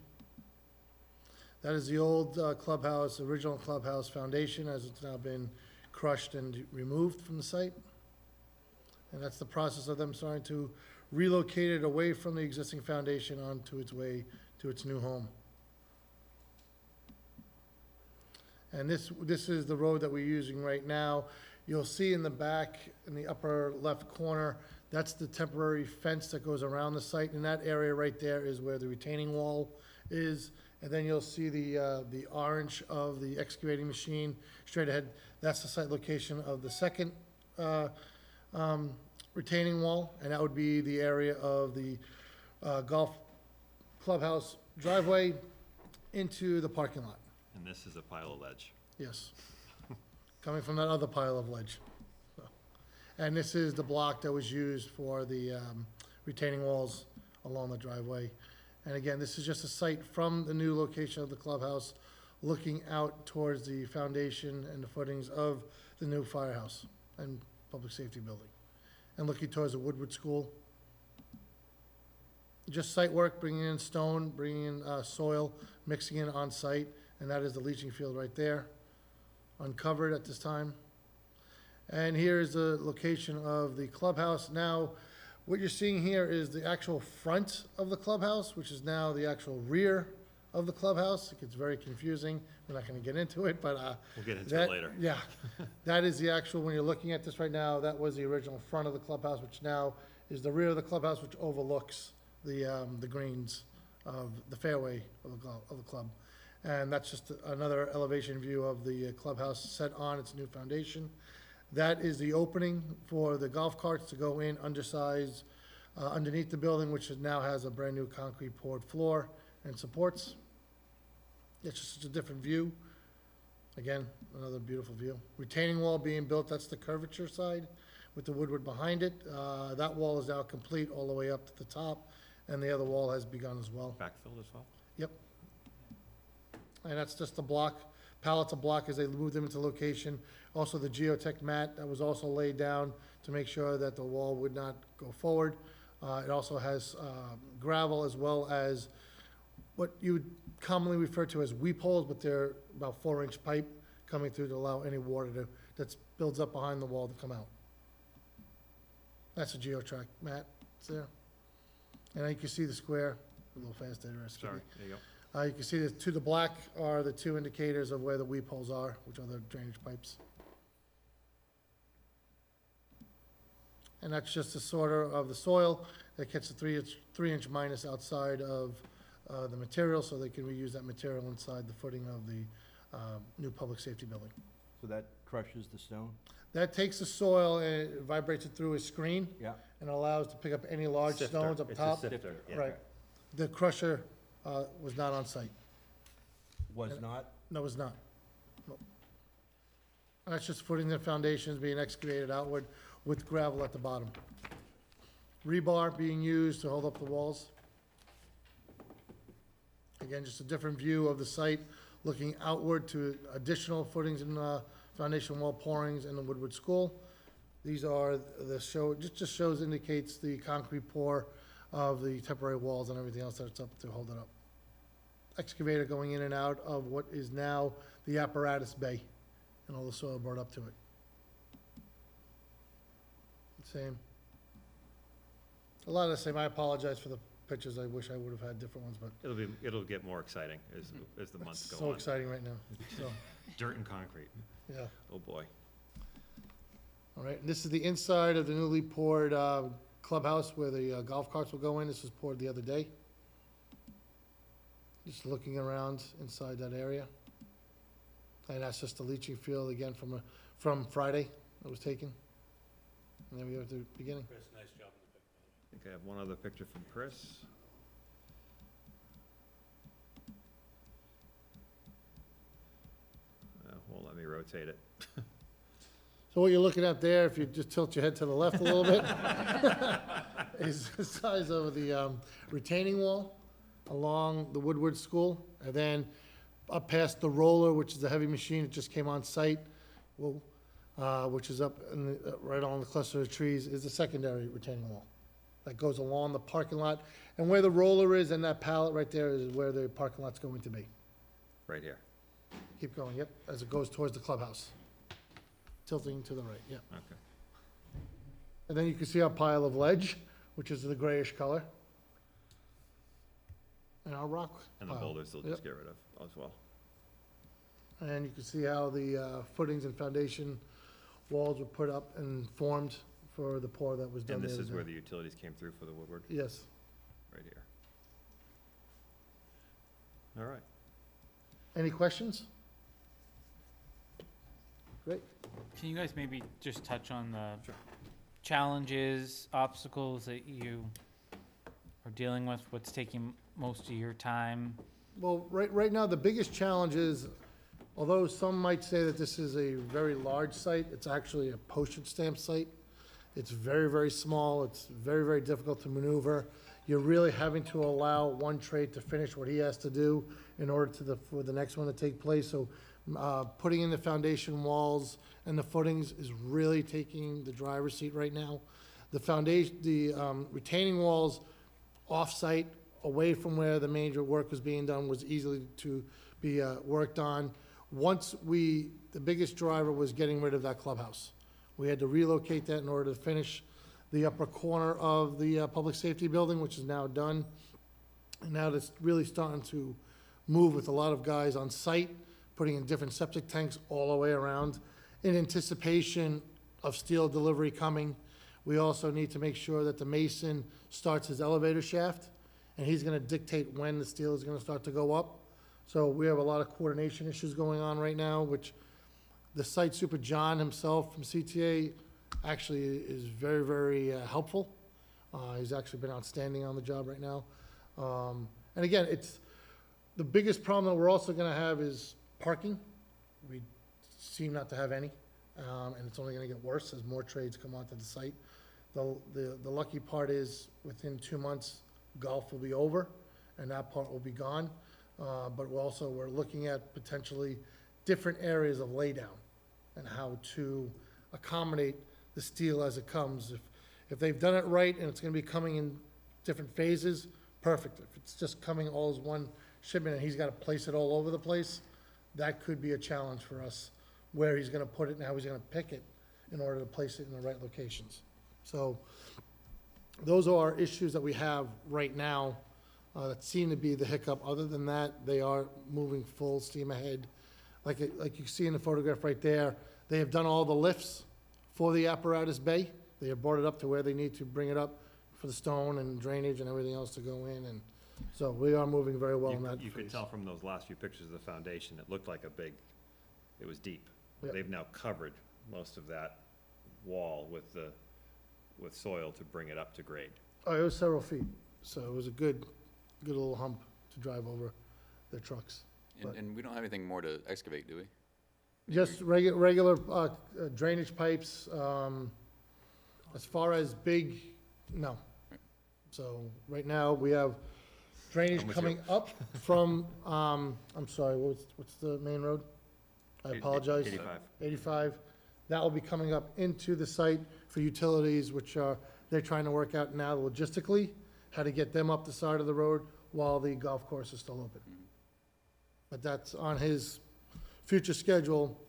That is the old clubhouse, original clubhouse foundation, as it's now been crushed and removed from the site. And that's the process of them starting to relocate it away from the existing foundation onto its way to its new home. And this is the road that we're using right now. You'll see in the back, in the upper left corner, that's the temporary fence that goes around the site. And that area right there is where the retaining wall is. And then you'll see the orange of the excavating machine straight ahead. That's the site location of the second retaining wall, and that would be the area of the golf clubhouse driveway into the parking lot. And this is a pile of ledge. Yes. Coming from that other pile of ledge. So, and this is the block that was used for the retaining walls along the driveway. And again, this is just a site from the new location of the clubhouse, looking out towards the foundation and the footings of the new firehouse and public safety building. And looking towards the Woodward School. just site work, bringing in stone, bringing in soil, mixing it on site, and that is the leaching field right there, uncovered at this time. And here is the location of the clubhouse. Now, what you're seeing here is the actual front of the clubhouse, which is now the actual rear of the clubhouse. It gets very confusing. We're not gonna get into it, but, We'll get into that- it later. Yeah, that is the actual, when you're looking at this right now, that was the original front of the clubhouse, which now is the rear of the clubhouse, which overlooks the greens of the fairway of the club. And that's just another elevation view of the clubhouse set on its new foundation. That is the opening for the golf carts to go in undersized, underneath the building, which now has a brand-new concrete poured floor and supports. It's just a different view. Again, another beautiful view. Retaining wall being built, that's the curvature side with the Woodward behind it. That wall is now complete all the way up to the top, and the other wall has begun as well. Backfill as well? Yep. And that's just the block, pallets of block as they move them into location. Also, the geotech mat that was also laid down to make sure that the wall would not go forward. It also has gravel as well as what you would commonly refer to as weep holes, but they're about 4-inch pipe coming through to allow any water that builds up behind the wall to come out. That's a geotrack mat, it's there. And then you can see the square, a little fast there, Sorry, there you go. you can see that to the black are the two indicators of where the weep holes are, which are the drainage pipes. And that's just the sort of the soil that gets a 3-inch minus outside of the material, so they can reuse that material inside the footing of the new public safety building. So that crushes the stone? That takes the soil and it vibrates it through a screen Yeah. and allows to pick up any large Sifter. stones up It's a top. sifter, yeah. Right. The crusher was not on site. Was not? No, it was not. Nope. And that's just footing the foundations being excavated outward with gravel at the bottom. Rebar being used to hold up the walls. Again, just a different view of the site, looking outward to additional footings and foundation wall pourings in the Woodward School. These are the show, just shows, indicates the concrete pour of the temporary walls and everything else that's up to hold it up. Excavator going in and out of what is now the apparatus bay, and all the soil brought up to it. Same. A lot of the same. I apologize for the pictures. I wish I would have had different ones, but It'll get more exciting as the months it's go so on. exciting right now. So, Dirt and concrete, yeah. oh boy. All right, and this is the inside of the newly poured clubhouse where the golf carts will go in. This was poured the other day. Just looking around inside that area. And that's just the leaching field again from Friday that was taken. And there we go at the beginning. Chris, nice job on the pic, by the way. I think I have one other picture from Chris. Won't let me rotate it. So what you're looking at there, if you just tilt your head to the left a little bit, is the size of the retaining wall along the Woodward School. And then up past the roller, which is the heavy machine that just came on site, which is up in right on the cluster of trees, is the secondary retaining wall that goes along the parking lot. And where the roller is and that pallet right there is where the parking lot's going to be. Right here, Keep going, yep, as it goes towards the clubhouse. Tilting to the right, yeah. okay. And then you can see our pile of ledge, which is the grayish color. And our rock And the pile. boulders they'll Yep. just get rid of as well. And you can see how the footings and foundation walls were put up and formed for the pour that was done And the this other is day. where the utilities came through for the Woodward, Yes. right here. All right. Any questions? Great. Can you guys maybe just touch on the challenges, obstacles that you are dealing with? What's taking most of your time? Well, right now, the biggest challenge is, although some might say that this is a very large site, it's actually a postage stamp site. It's very, very small. It's very, very difficult to maneuver. You're really having to allow one trade to finish what he has to do in order for the next one to take place. So putting in the foundation walls and the footings is really taking the driver's seat right now. The foundation, the retaining walls off-site, away from where the major work was being done, was easily to be worked on. The biggest driver was getting rid of that clubhouse. We had to relocate that in order to finish the upper corner of the public safety building, which is now done. And now it's really starting to move with a lot of guys on site, putting in different septic tanks all the way around in anticipation of steel delivery coming. We also need to make sure that the mason starts his elevator shaft, and he's gonna dictate when the steel is gonna start to go up. So we have a lot of coordination issues going on right now, which the site super, John himself from CTA, actually is very, very helpful. He's actually been outstanding on the job right now. And again, the biggest problem that we're also gonna have is parking. We seem not to have any, and it's only gonna get worse as more trades come onto the site. The lucky part is, within 2 months, golf will be over, and that part will be gone. But we're looking at potentially different areas of laydown and how to accommodate the steel as it comes. If they've done it right and it's gonna be coming in different phases, perfect. If it's just coming all as one shipment and he's gotta place it all over the place, that could be a challenge for us, where he's gonna put it and how he's gonna pick it in order to place it in the right locations. So, those are our issues that we have right now, that seem to be the hiccup. Other than that, they are moving full steam ahead. Like you see in the photograph right there, they have done all the lifts for the apparatus bay. They have brought it up to where they need to bring it up for the stone and drainage and everything else to go in, and so we are moving very well in that phase. You could tell from those last few pictures of the foundation, it looked like it was deep. Yep. They've now covered most of that wall with soil to bring it up to grade. Oh, it was several feet, so it was a good little hump to drive over their trucks. And we don't have anything more to excavate, do we? Just regular drainage pipes, as far as big, no. So, right now, we have drainage I'm with coming up from, I'm sorry, what's the main road? I apologize. 85. 85. That will be coming up into the site for utilities, which they're trying to work out now logistically, how to get them up the side of the road while the golf course is still open. But that's on his future schedule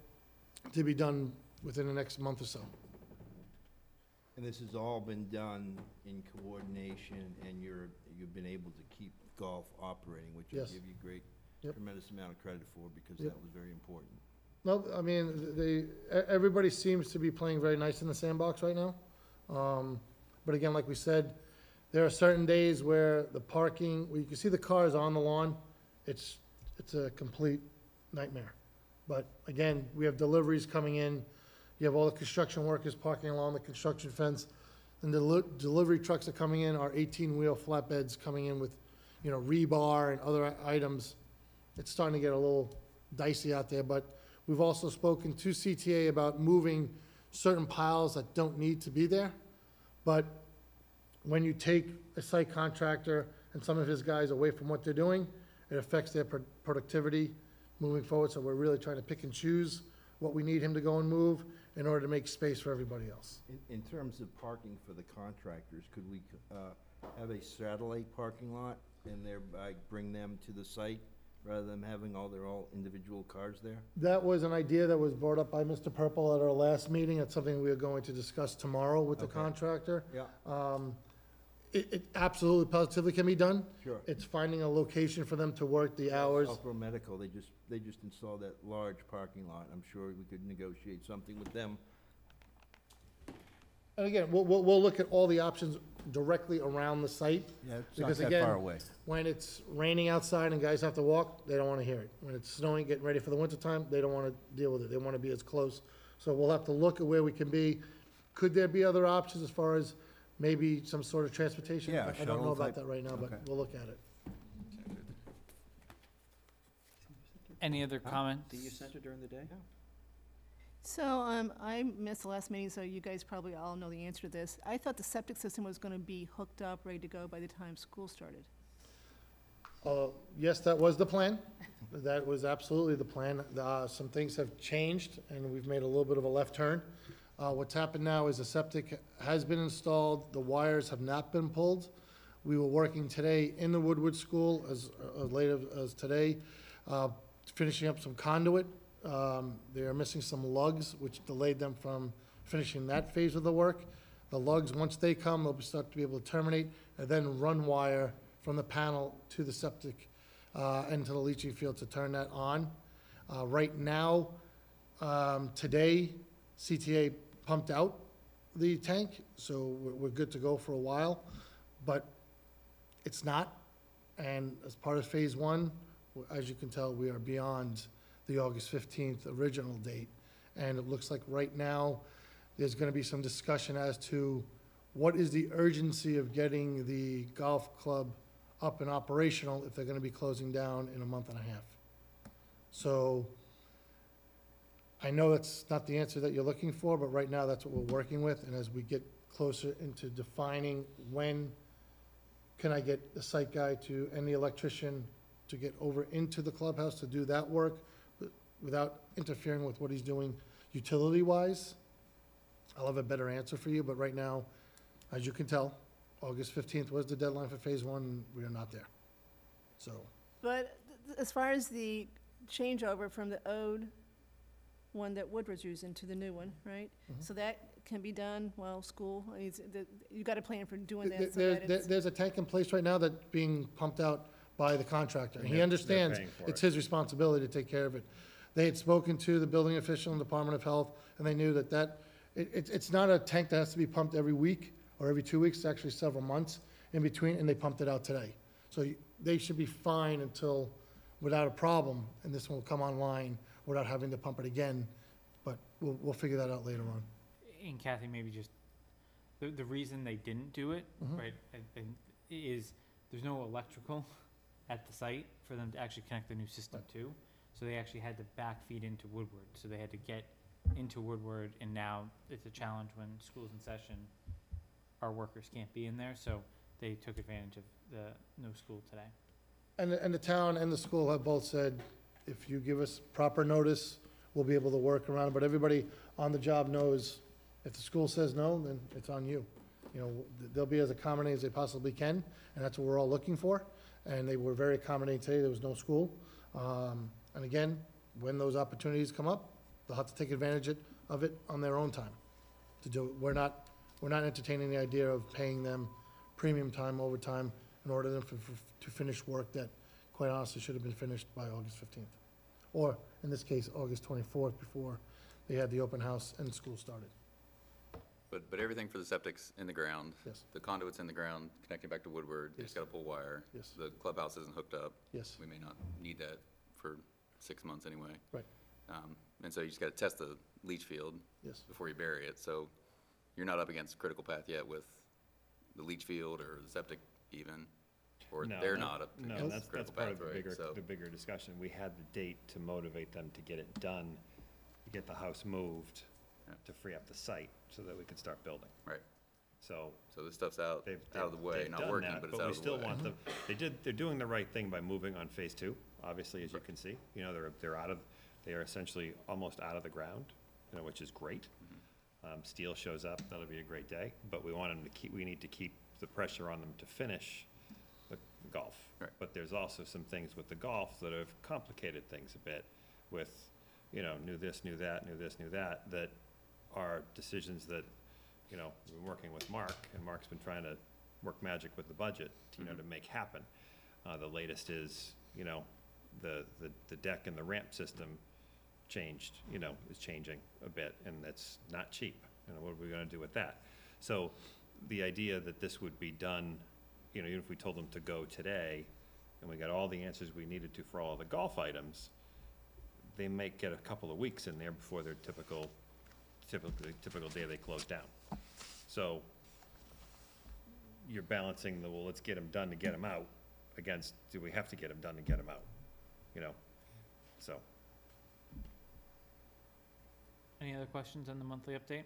to be done within the next month or so. And this has all been done in coordination, and you've been able to keep golf operating, which I Yes. give you Yep. tremendous amount of credit for, because Yep. that was very important. No, I mean, everybody seems to be playing very nice in the sandbox right now. But again, like we said, there are certain days where the parking, where you can see the cars on the lawn, it's a complete nightmare. But again, we have deliveries coming in, you have all the construction workers parking along the construction fence, and the delivery trucks are coming in, our 18-wheel flatbeds coming in with, rebar and other items. It's starting to get a little dicey out there, but we've also spoken to CTA about moving certain piles that don't need to be there. But when you take a site contractor and some of his guys away from what they're doing, it affects their productivity moving forward. So we're really trying to pick and choose what we need him to go and move in order to make space for everybody else. In terms of parking for the contractors, could we have a satellite parking lot and thereby bring them to the site, rather than having all their individual cars there? That was an idea that was brought up by Mr. Purple at our last meeting. It's something we are going to discuss tomorrow with the Okay. contractor. Yeah. It absolutely positively can be done. Sure. It's finding a location for them to work the hours. Southborough Medical, they just installed that large parking lot. I'm sure we could negotiate something with them. And again, we'll look at all the options directly around the site. Yeah, it's Because not that far again, away. when it's raining outside and guys have to walk, they don't wanna hear it. When it's snowing, getting ready for the wintertime, they don't wanna deal with it. They wanna be as close. So we'll have to look at where we can be. Could there be other options as far as maybe some sort of transportation? Yeah, I don't shuttle know about type. that right now, but Okay. we'll look at it. Any other comments? Senior center during the day? So, I missed the last meeting, so you guys probably all know the answer to this. I thought the septic system was gonna be hooked up, ready to go by the time school started. Yes, that was the plan. That was absolutely the plan. Some things have changed, and we've made a little bit of a left turn. What's happened now is the septic has been installed, the wires have not been pulled. We were working today in the Woodward School as late as today, finishing up some conduit. They are missing some lugs, which delayed them from finishing that phase of the work. The lugs, once they come, they'll start to be able to terminate and then run wire from the panel to the septic and to the leaching field to turn that on. Right now, today, CTA pumped out the tank, so we're good to go for a while, but it's not. And as part of phase one, as you can tell, we are beyond the August 15th original date. And it looks like right now, there's gonna be some discussion as to what is the urgency of getting the golf club up and operational if they're gonna be closing down in a month and a half. So I know that's not the answer that you're looking for, but right now that's what we're working with. And as we get closer into defining when can I get the site guy to, and the electrician to get over into the clubhouse to do that work without interfering with what he's doing utility-wise, I'll have a better answer for you. But right now, as you can tell, August 15th was the deadline for phase one, and we are not there. So, But as far as the changeover from the old one that Woodward's using to the new one, right? Mhm. So that can be done while school, I mean, you got a plan for doing that so that it's. there's a tank in place right now that's being pumped out by the contractor. And He they're understands paying for it's it. his responsibility to take care of it. They had spoken to the building official and Department of Health, and they knew that it's not a tank that has to be pumped every week or every 2 weeks, it's actually several months in between, and they pumped it out today. So they should be fine until, without a problem, and this one will come online without having to pump it again, but we'll figure that out later on. And Kathy, maybe just, the reason they didn't do it, Mhm. right, and is there's no electrical at the site for them to actually connect the new system to. So they actually had to backfeed into Woodward. So they had to get into Woodward, and now it's a challenge when school's in session. Our workers can't be in there, so they took advantage of the no school today. And the town and the school have both said, if you give us proper notice, we'll be able to work around it. But everybody on the job knows, if the school says no, then it's on you. You know, they'll be as accommodating as they possibly can, and that's what we're all looking for. And they were very accommodating today, there was no school. And again, when those opportunities come up, they'll have to take advantage of it on their own time to do it. We're not entertaining the idea of paying them premium time, overtime, in order for them to finish work that, quite honestly, should have been finished by August 15th. Or, in this case, August 24th, before they had the open house and school started. But everything for the septic's in the ground. Yes. The conduit's in the ground, connecting back to Woodward. Yes. It's got a pull wire. Yes. The clubhouse isn't hooked up. Yes, We may not need that for 6 months anyway. Right. And so you just gotta test the leach field yes. before you bury it. So you're not up against critical path yet with the leach field or the septic even, or No, they're that- not up No, against that's critical part path, of the right? bigger, So, the bigger discussion. We had the date to motivate them to get it done, to get the house moved, Yeah. to free up the site so that we could start building. Right. So so this stuff's out they've. of the way, they've not done working, that, but it's out of the we way. still want them, they're doing the right thing by moving on phase two, obviously, as you can see. You know, they are essentially almost out of the ground, you know, which is great. Steel shows up, that'll be a great day, but we want them to we need to keep the pressure on them to finish the golf. Right. But there's also some things with the golf that have complicated things a bit with, you know, knew this, knew that, that are decisions that, you know, we've been working with Mark, and Mark's been trying to work magic with the budget, you know, to make happen. The latest is, you know, the deck and the ramp system changed, you know, is changing a bit, and that's not cheap. You know, what are we gonna do with that? So the idea that this would be done, you know, even if we told them to go today, and we got all the answers we needed to for all of the golf items, they might get a couple of weeks in there before their typical day they close down. So you're balancing the, well, let's get them done to get them out, against, do we have to get them done to get them out? You know, so. Any other questions on the monthly update?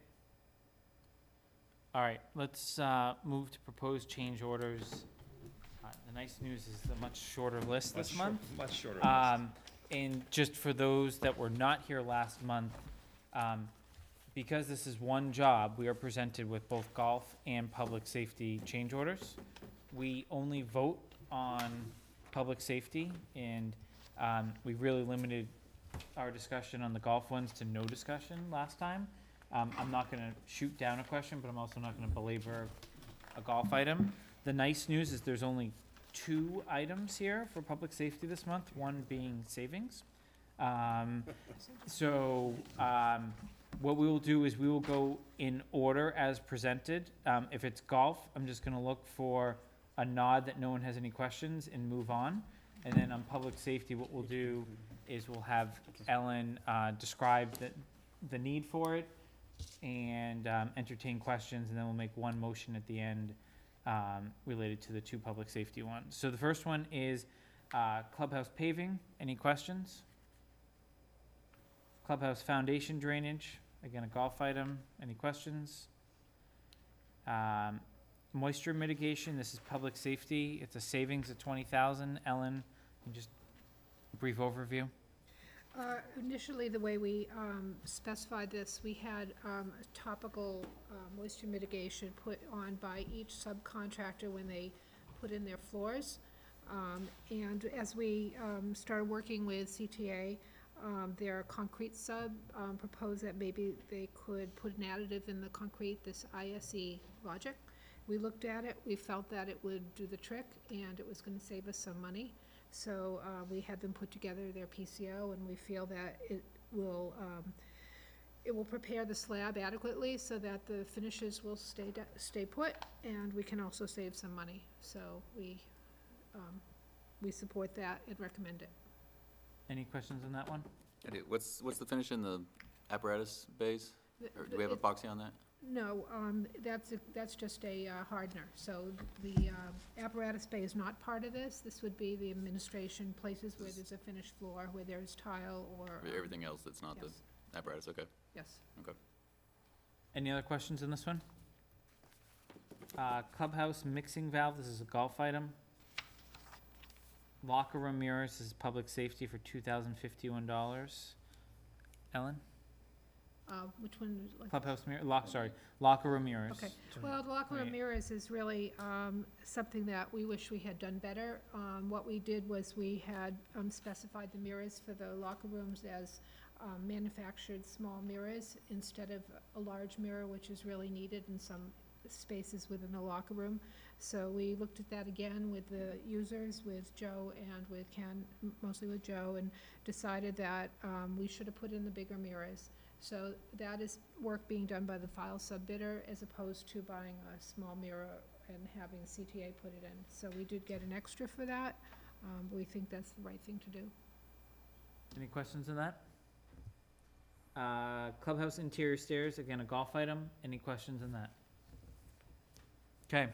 All right, let's move to proposed change orders. The nice news is a much shorter list this month. Much shorter list. And just for those that were not here last month, because this is one job, we are presented with both golf and public safety change orders. we only vote on public safety, and we really limited our discussion on the golf ones to no discussion last time. I'm not gonna shoot down a question, but I'm also not gonna belabor a golf item. The nice news is there's only 2 items here for public safety this month, one being savings. What we will do is we will go in order as presented. If it's golf, I'm just gonna look for a nod that no one has any questions and move on. And then on public safety, what we'll do is we'll have Ellen describe the need for it and entertain questions, and then we'll make one motion at the end related to the 2 public safety ones. So the first one is clubhouse paving. Any questions? Clubhouse foundation drainage, again, a golf item. Any questions? Moisture mitigation, this is public safety. It's a savings of 20,000. Ellen, just a brief overview. Initially, the way we specified this, we had a topical moisture mitigation put on by each subcontractor when they put in their floors. And as we started working with CTA, their concrete sub proposed that maybe they could put an additive in the concrete, this ISE logic. We looked at it, we felt that it would do the trick, and it was gonna save us some money. So we had them put together their PCO, and we feel that it will prepare the slab adequately so that the finishes will stay put, and we can also save some money. So we support that and recommend it. Any questions on that one? I do. What's the finish in the apparatus bays? Or do we have epoxy on that? No, that's just a hardener. So the apparatus bay is not part of this. This would be the administration places where there's a finished floor, where there's tile or. Everything else that's not yes. the apparatus, okay. Yes. Okay. Any other questions on this one? Clubhouse mixing valve, this is a golf item. Locker room mirrors, this is public safety for $2,051. Ellen? Which one? Clubhouse mirror, locker room mirrors. Okay, well, the locker room mirrors is really something that we wish we had done better. What we did was we had specified the mirrors for the locker rooms as manufactured small mirrors instead of a large mirror, which is really needed in some spaces within the locker room. So we looked at that again with the users, with Joe and with Ken, mostly with Joe, and decided that we should have put in the bigger mirrors. So that is work being done by the file sub-bidder as opposed to buying a small mirror and having CTA put it in. So we did get an extra for that, but we think that's the right thing to do. Any questions on that? Clubhouse interior stairs, again, a golf item. Any questions on that? Okay,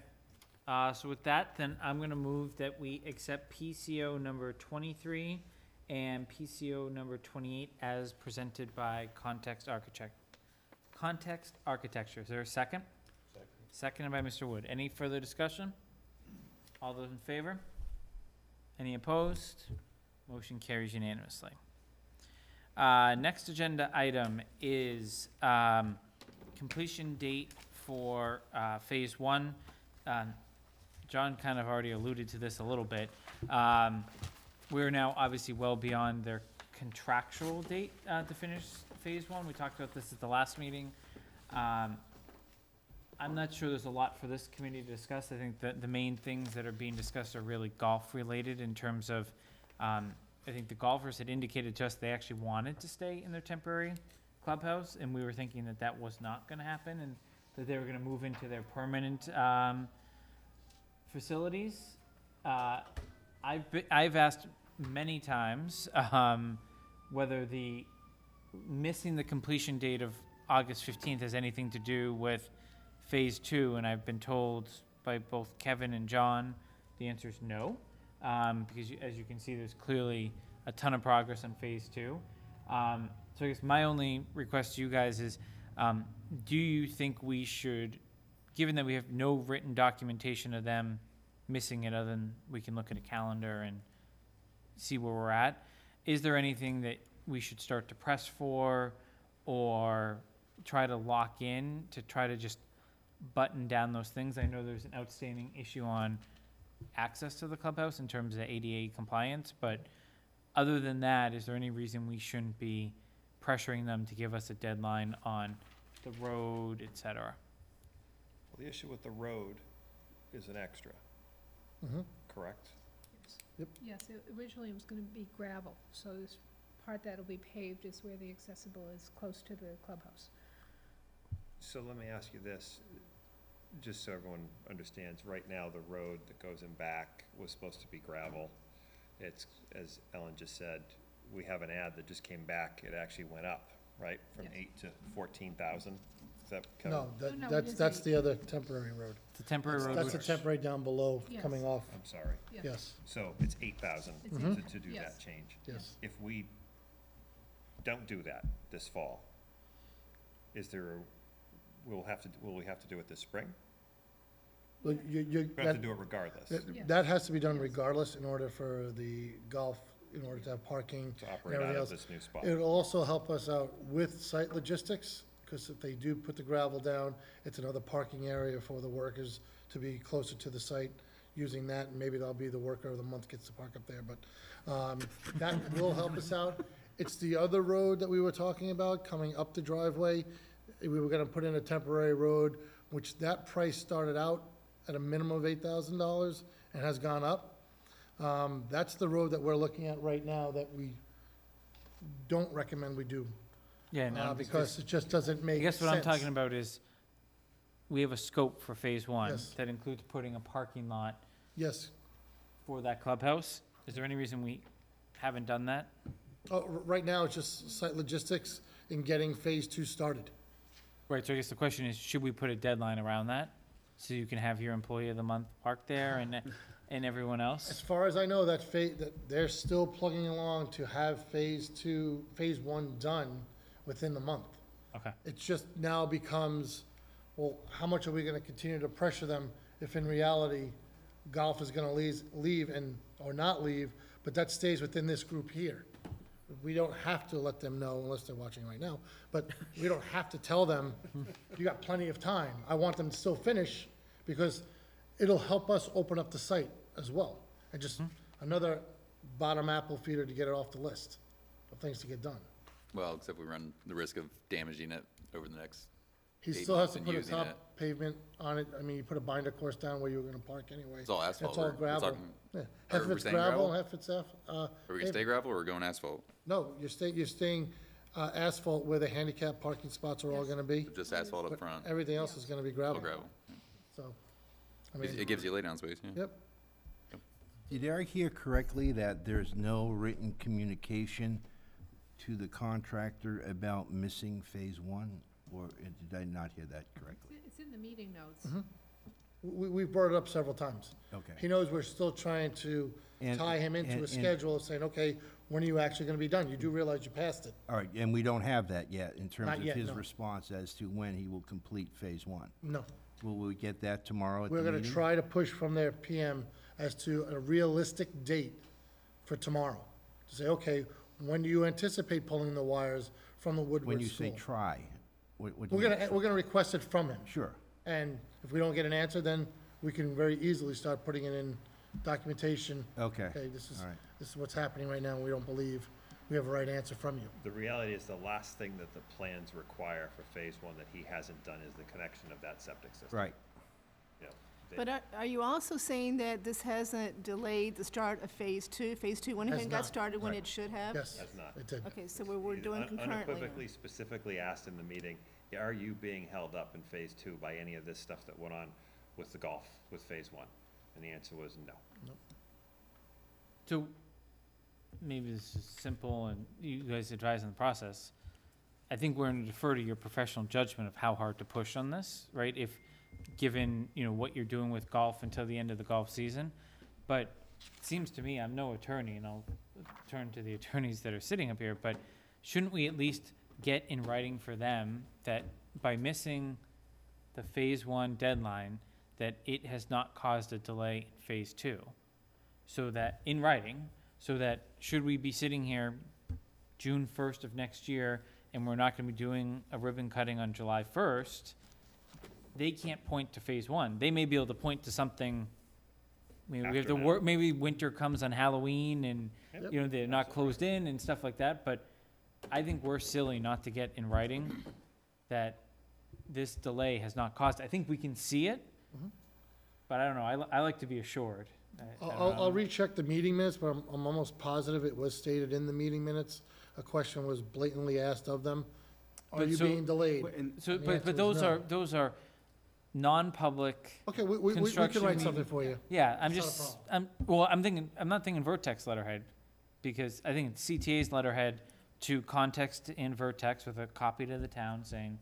so with that, then I'm gonna move that we accept PCO number 23 and PCO number 28 as presented by Context Architecture. Is there a second? Second. Seconded by Mr. Wood. Any further discussion? All those in favor? Any opposed? Motion carries unanimously. Next agenda item is completion date for Phase 1. John kind of already alluded to this a little bit. We're now obviously well beyond their contractual date to finish Phase 1. We talked about this at the last meeting. I'm not sure there's a lot for this committee to discuss. I think that the main things that are being discussed are really golf-related in terms of, I think the golfers had indicated to us they actually wanted to stay in their temporary clubhouse, and we were thinking that that was not gonna happen, and that they were gonna move into their permanent facilities. I've asked many times whether the missing the completion date of August 15th has anything to do with Phase 2, and I've been told by both Kevin and John, the answer is no, because as you can see, there's clearly a ton of progress on Phase 2. So I guess my only request to you guys is, do you think we should, given that we have no written documentation of them missing it other than we can look at a calendar and see where we're at, is there anything that we should start to press for or try to lock in to try to just button down those things? I know there's an outstanding issue on access to the clubhouse in terms of ADA compliance, but other than that, is there any reason we shouldn't be pressuring them to give us a deadline on the road, et cetera? Well, the issue with the road is an extra, Mhm. correct? Yes, originally it was gonna be gravel, so this part that'll be paved is where the accessible is close to the clubhouse. So let me ask you this, just so everyone understands, right now, the road that goes in back was supposed to be gravel. It's, as Ellen just said, we have an ad that just came back, it actually went up, right? From Yes. 8 to 14,000, is that kind No, of? No, that's, it is that's eight. the other temporary road. It's a temporary road. That's the which- temporary down below, Yes. coming off, I'm sorry, yes, so it's 8,000 It's to, 8,000, to do yes. that change. yes. If we don't do that this fall, is there, will we have to do it this spring? Well, you, We have to that, do it regardless, Yes. that has to be done regardless in order for the golf, in order to have parking. to operate everything out else. of this new spot. It'll also help us out with site logistics, because if they do put the gravel down, it's another parking area for the workers to be closer to the site, using that, and maybe that'll be the worker of the month gets to park up there, but, that will help us out. It's the other road that we were talking about, coming up the driveway. We were gonna put in a temporary road, which that price started out at a minimum of $8,000 and has gone up. That's the road that we're looking at right now that we don't recommend we do, Yeah, no, because it just doesn't make I sense. guess what I'm talking about is, we have a scope for phase one Yes. that includes putting a parking lot Yes. for that clubhouse. Is there any reason we haven't done that? Oh, right now, it's just site logistics in getting phase two started. Right, so I guess the question is, should we put a deadline around that? So you can have your employee of the month park there and everyone As else? far as I know, that they're still plugging along to have phase two, phase one done within the month. Okay. It just now becomes, well, how much are we gonna continue to pressure them if in reality, golf is gonna leave and, or not leave, but that stays within this group here. We don't have to let them know unless they're watching right now, but we don't have to tell them, you got plenty of time. I want them to still finish because it'll help us open up the site as well. And just another bottom apple feeder to get it off the list of things to get done. Well, except we run the risk of damaging it over the next, He 8 still has months to and put a using top it. pavement on it. I mean, you put a binder course down where you were gonna park anyway. it's all asphalt. It's all we're gravel. talking- Yeah, Are half of we it's staying gravel, gravel? half it's Are we gonna pavement. stay gravel or we're going asphalt? No, you're staying, asphalt where the handicap parking spots are all Yes. gonna be. Just asphalt up But front, everything else is gonna be all gravel. gravel. So, I It mean, gives you laydown space, yeah. yep, Did I hear correctly that there's no written communication to the contractor about missing phase one? Or did I not hear that correctly? It's in the meeting notes. we've brought it up several times. Okay. He knows we're still trying to And- tie him into a and- schedule of saying, okay, when are you actually gonna be done? You do realize you passed it. All right, and we don't have that yet in terms Not of yet, his no. response as to when he will complete phase one. No. Will we get that tomorrow at the We're meeting? gonna try to push from their PM as to a realistic date for tomorrow. To say, okay, when do you anticipate pulling the wires from the Woodward When you say School? try, what do We're you gonna, mean? we're gonna request it from him. Sure. And if we don't get an answer, then we can very easily start putting it in documentation. Okay. Okay, All right. this is what's happening right now, and we don't believe we have a right answer from you. The reality is the last thing that the plans require for phase one that he hasn't done is the connection of that septic system. Right. You know, they- But are you also saying that this hasn't delayed the start of phase two? Phase two went ahead Has and got not. started when Right. it should have? Yes, Has not. it did. Okay, so we're doing Un- concurrently. Unequivocally, specifically asked in the meeting, are you being held up in phase two by any of this stuff that went on with the golf, with phase one? And the answer was no. So, maybe this is simple and you guys advise on the process. I think we're gonna defer to your professional judgment of how hard to push on this, right? If, given, what you're doing with golf until the end of the golf season. But it seems to me, I'm no attorney, and I'll turn to the attorneys that are sitting up here, but shouldn't we at least get in writing for them that by missing the phase one deadline, that it has not caused a delay in phase two? So that, in writing, so that should we be sitting here June 1st of next year and we're not gonna be doing a ribbon cutting on July 1st, they can't point to phase one. They may be able to point to something maybe we have After to now. work, maybe winter comes on Halloween and, Yep. you know, they're not closed in and stuff like that, but I think we're silly not to get in writing that this delay has not caused, I think we can see it, but I don't know, I like to be assured. I don't I'll know. recheck the meeting minutes, but I'm almost positive it was stated in the meeting minutes. A question was blatantly asked of them. Are But you so- being delayed? And So, And the answer but was no. those are non-public, Okay, we can construction write meeting- something for you. yeah, I'm It's not a just, I'm not thinking Vertex letterhead, because I think it's CTA's letterhead to context in Vertex with a copy to the town saying,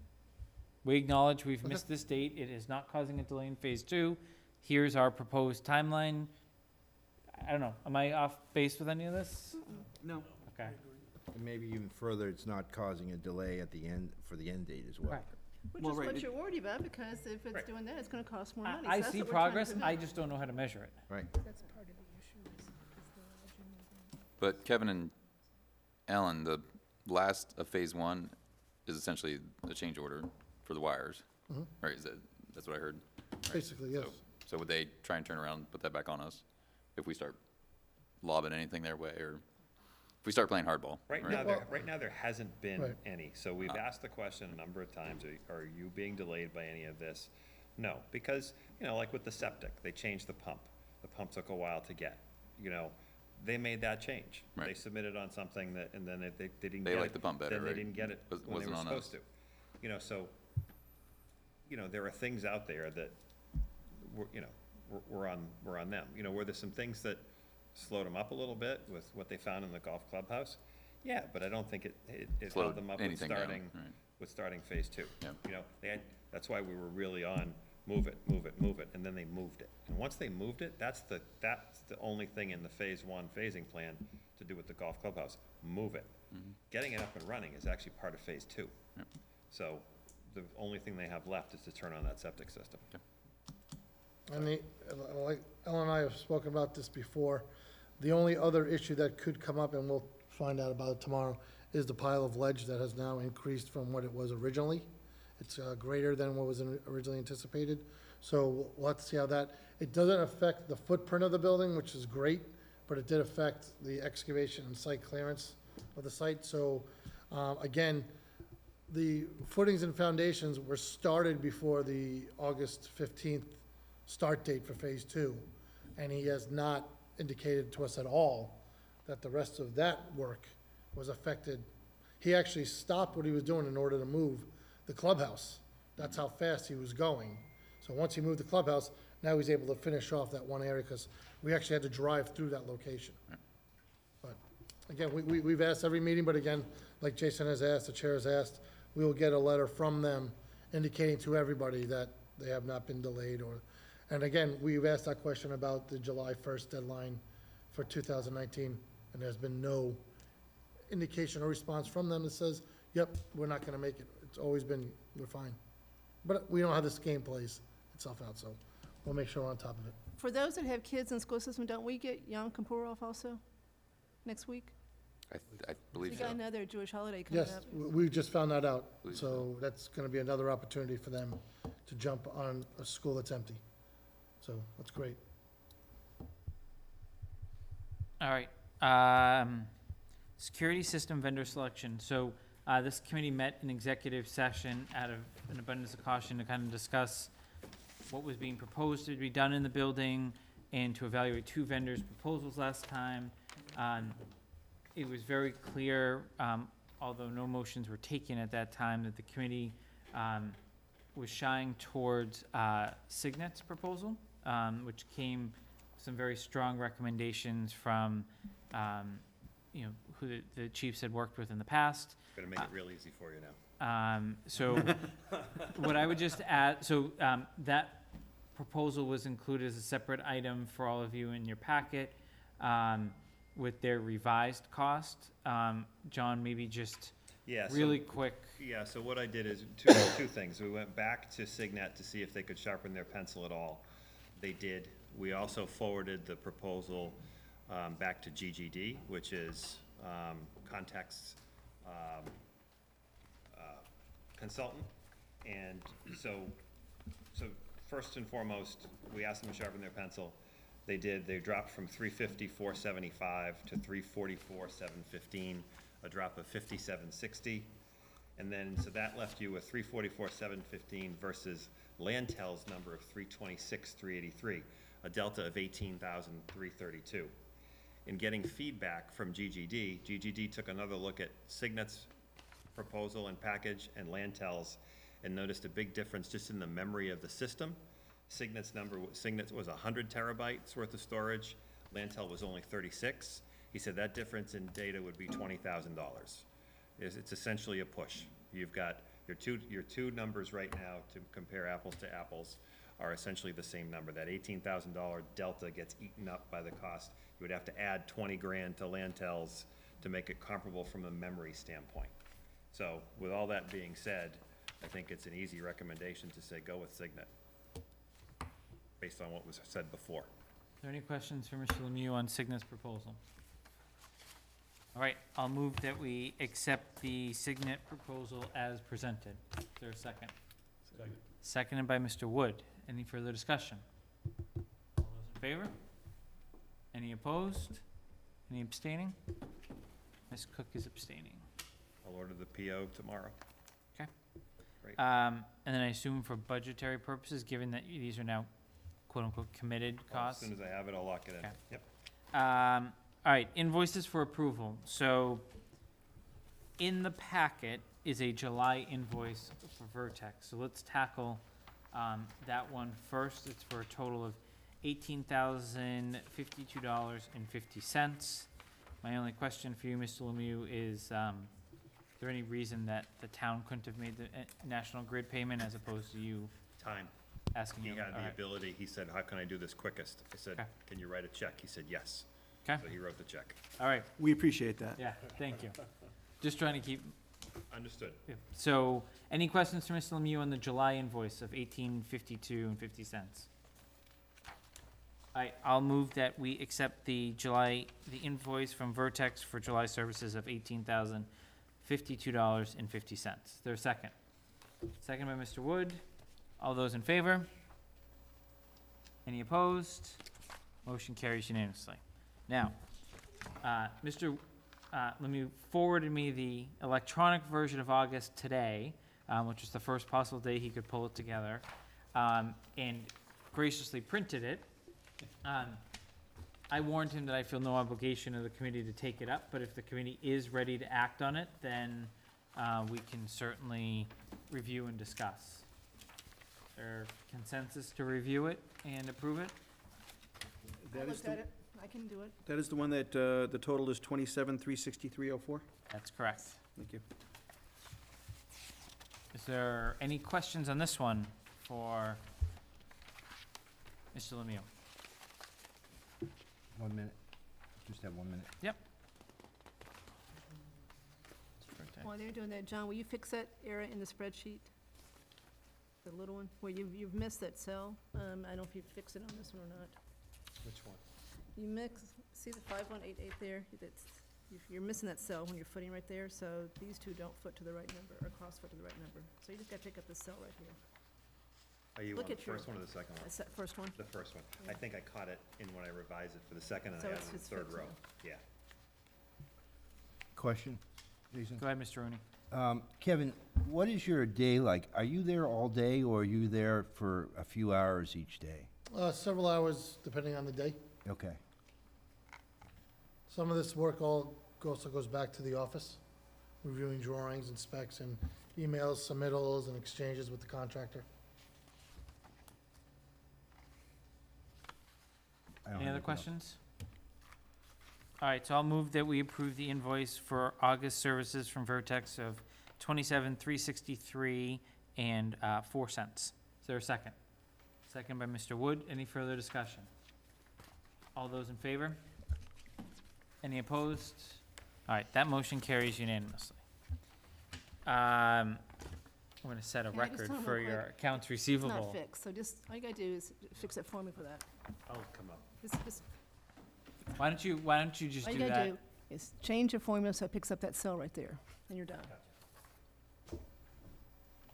we acknowledge we've Okay. missed this date, it is not causing a delay in phase two, here's our proposed timeline. I don't know, am I off base with any of this? No. Okay. And maybe even further, it's not causing a delay at the end, for the end date as well. Right. Which Well, is right, what it- you're worried about, because if it's Right. doing that, it's gonna cost more money. I So that's see what we're trying to progress, prevent. I just don't know how to measure it. Right. That's part of the issue, is the legend. But Kevin and Ellen, the last of phase one is essentially a change order for the wires. Mhm. Right, that's what I heard. Basically, yes. So would they try and turn around and put that back on us if we start lobbing anything their way, or if we start playing hardball? Right right? now, Well- right now, there hasn't been Right. any, so we've asked the question a number of times, are you being delayed by any of this? No, because, you know, like with the septic, they changed the pump. The pump took a while to get, you know, they made that change. They Right. submitted on something that, and then they didn't get it. They liked the pump better, Then they right? didn't get it Was- when they wasn't were on us. supposed to. You know, so, you know, there are things out there that, you know, we're on them. You know, were there some things that slowed them up a little bit with what they found in the golf clubhouse? Yeah, but I don't think it held Slowed them up with anything down, starting, right. with starting phase two. Yeah. You know, that's why we were really on, move it, move it, move it, and then they moved it. And once they moved it, that's the only thing in the phase one phasing plan to do with the golf clubhouse, move it. Getting it up and running is actually part of phase two. Yep. So the only thing they have left is to turn on that septic system. And like Ellen and I have spoken about this before, the only other issue that could come up, and we'll find out about it tomorrow, is the pile of ledge that has now increased from what it was originally. It's greater than what was originally anticipated, so we'll have to see how that, it doesn't affect the footprint of the building, which is great, but it did affect the excavation and site clearance of the site, so, again, the footings and foundations were started before the August 15th start date for phase two, and he has not indicated to us at all that the rest of that work was affected. He actually stopped what he was doing in order to move the clubhouse. That's how fast he was going. So once he moved the clubhouse, now he's able to finish off that one area, because we actually had to drive through that location. But again, we've asked every meeting, but again, like Jason has asked, the chair has asked, we will get a letter from them indicating to everybody that they have not been delayed, or, and again, we've asked that question about the July 1st deadline for 2019, and there's been no indication or response from them that says, yep, we're not gonna make it. It's always been, we're fine. But we don't know how this game plays itself out, so we'll make sure we're on top of it. For those that have kids in the school system, don't we get Yom Kippur off also next week? I believe We so. got another Jewish holiday coming Yes, up. we just found that out, Believe so that's gonna be another opportunity for them to jump on a school that's empty. So, that's great. All right, security system vendor selection. So, this committee met in executive session out of an abundance of caution to kind of discuss what was being proposed to be done in the building and to evaluate two vendors' proposals last time. It was very clear, although no motions were taken at that time, that the committee, was shying towards, Signet's proposal, which came some very strong recommendations from, you know, who the chiefs had worked with in the past. Gonna make it real easy for you now. So what I would just add, so that proposal was included as a separate item for all of you in your packet with their revised cost. John, maybe just Yeah, so- really quick. Yeah, so what I did is two things. We went back to Signet to see if they could sharpen their pencil at all. They did. We also forwarded the proposal back to GGD, which is Context Consultant. And so first and foremost, we asked them to sharpen their pencil. They dropped from 350, 475 to 344, 715, a drop of 57.60. And then, so that left you with 344, 715 versus Lantel's number of 326, 383, a delta of 18,332. In getting feedback from GGD took another look at Signet's proposal and package and Lantel's and noticed a big difference just in the memory of the system. Signet was 100 terabytes worth of storage. Lantel was only 36. He said that difference in data would be $20,000. It's essentially a push. You've got your two numbers right now to compare apples to apples are essentially the same number. That $18,000 delta gets eaten up by the cost. You would have to add 20 grand to Lantel's to make it comparable from a memory standpoint. So with all that being said, I think it's an easy recommendation to say go with Signet, based on what was said before. Are there any questions for Mr. Lemieux on Signet's proposal? All right, I'll move that we accept the Signet proposal as presented. Is there a second? Seconded by Mr. Wood. Any further discussion? All those in favor? Any opposed? Any abstaining? Ms. Cook is abstaining. I'll order the PO tomorrow. And then I assume for budgetary purposes, given that these are now quote-unquote committed costs? As soon as I have it, I'll lock it in. Okay. Yep. All right, invoices for approval. So in the packet is a July invoice for Vertex. So let's tackle that one first. It's for a total of $18,052.50. My only question for you, Mr. Lemieux, is there any reason that the town couldn't have made the National Grid payment as opposed to you Time. asking He him? had All the right. ability, he said, how can I do this quickest? I said, Okay. can you write a check? He said, yes. Okay, So he wrote the check. all right, We appreciate that. yeah, thank you. Just trying to keep, Understood. yeah. So, any questions for Mr. Lemieux on the July invoice of $18.52.50? All right, I'll move that we accept the invoice from Vertex for July services of $18,052.50. Is there a second? Second by Mr. Wood. All those in favor? Any opposed? Motion carries unanimously. Now, Mr. Lemieux forwarded me the electronic version of August today, which was the first possible day he could pull it together, and graciously printed it. I warned him that I feel no obligation of the committee to take it up, but if the committee is ready to act on it, then we can certainly review and discuss. Is there consensus to review it and approve it? I That is looked the, at it, I can do it. that is the one that, the total is 27,363.04? That's correct. Thank you. Is there any questions on this one for Mr. Lemieux? 1 minute. Just have 1 minute. While they're doing that, John, will you fix that error in the spreadsheet? The little one, where you've missed that cell. I don't know if you fix it on this one or not. Which one? You see the 5188 there? You're missing that cell when you're footing right there, so these two don't foot to the right number, or cross-foot to the right number. So you just gotta pick up this cell right here. Are you Look on the at your- first one or the second one? That's that first one. The first one. I Yeah. think I caught it in when I revised it for the second, and So I had it it's- in the it's third fixed row. now. Yeah. Question, Jason? Go ahead, Mr. Rooney. Kevin, what is your day like? Are you there all day, or are you there for a few hours each day? Several hours, depending on the day. Okay. Some of this work also goes back to the office, reviewing drawings and specs and emails, submittals, and exchanges with the contractor. I don't Any have other anything else. questions? All right, so I'll move that we approve the invoice for August services from Vertex of $27,363 and 4 cents. Is there a second? Second by Mr. Wood. Any further discussion? All those in favor? Any opposed? All right, that motion carries unanimously. I'm gonna set a Can I just record tell 'em for real your quick? accounts It's receivable. not fixed, so just, all you gotta do is fix it for me for that. I'll come up. Just, Why don't you just all do you that? gotta do is change the formula so it picks up that cell right there, and you're done.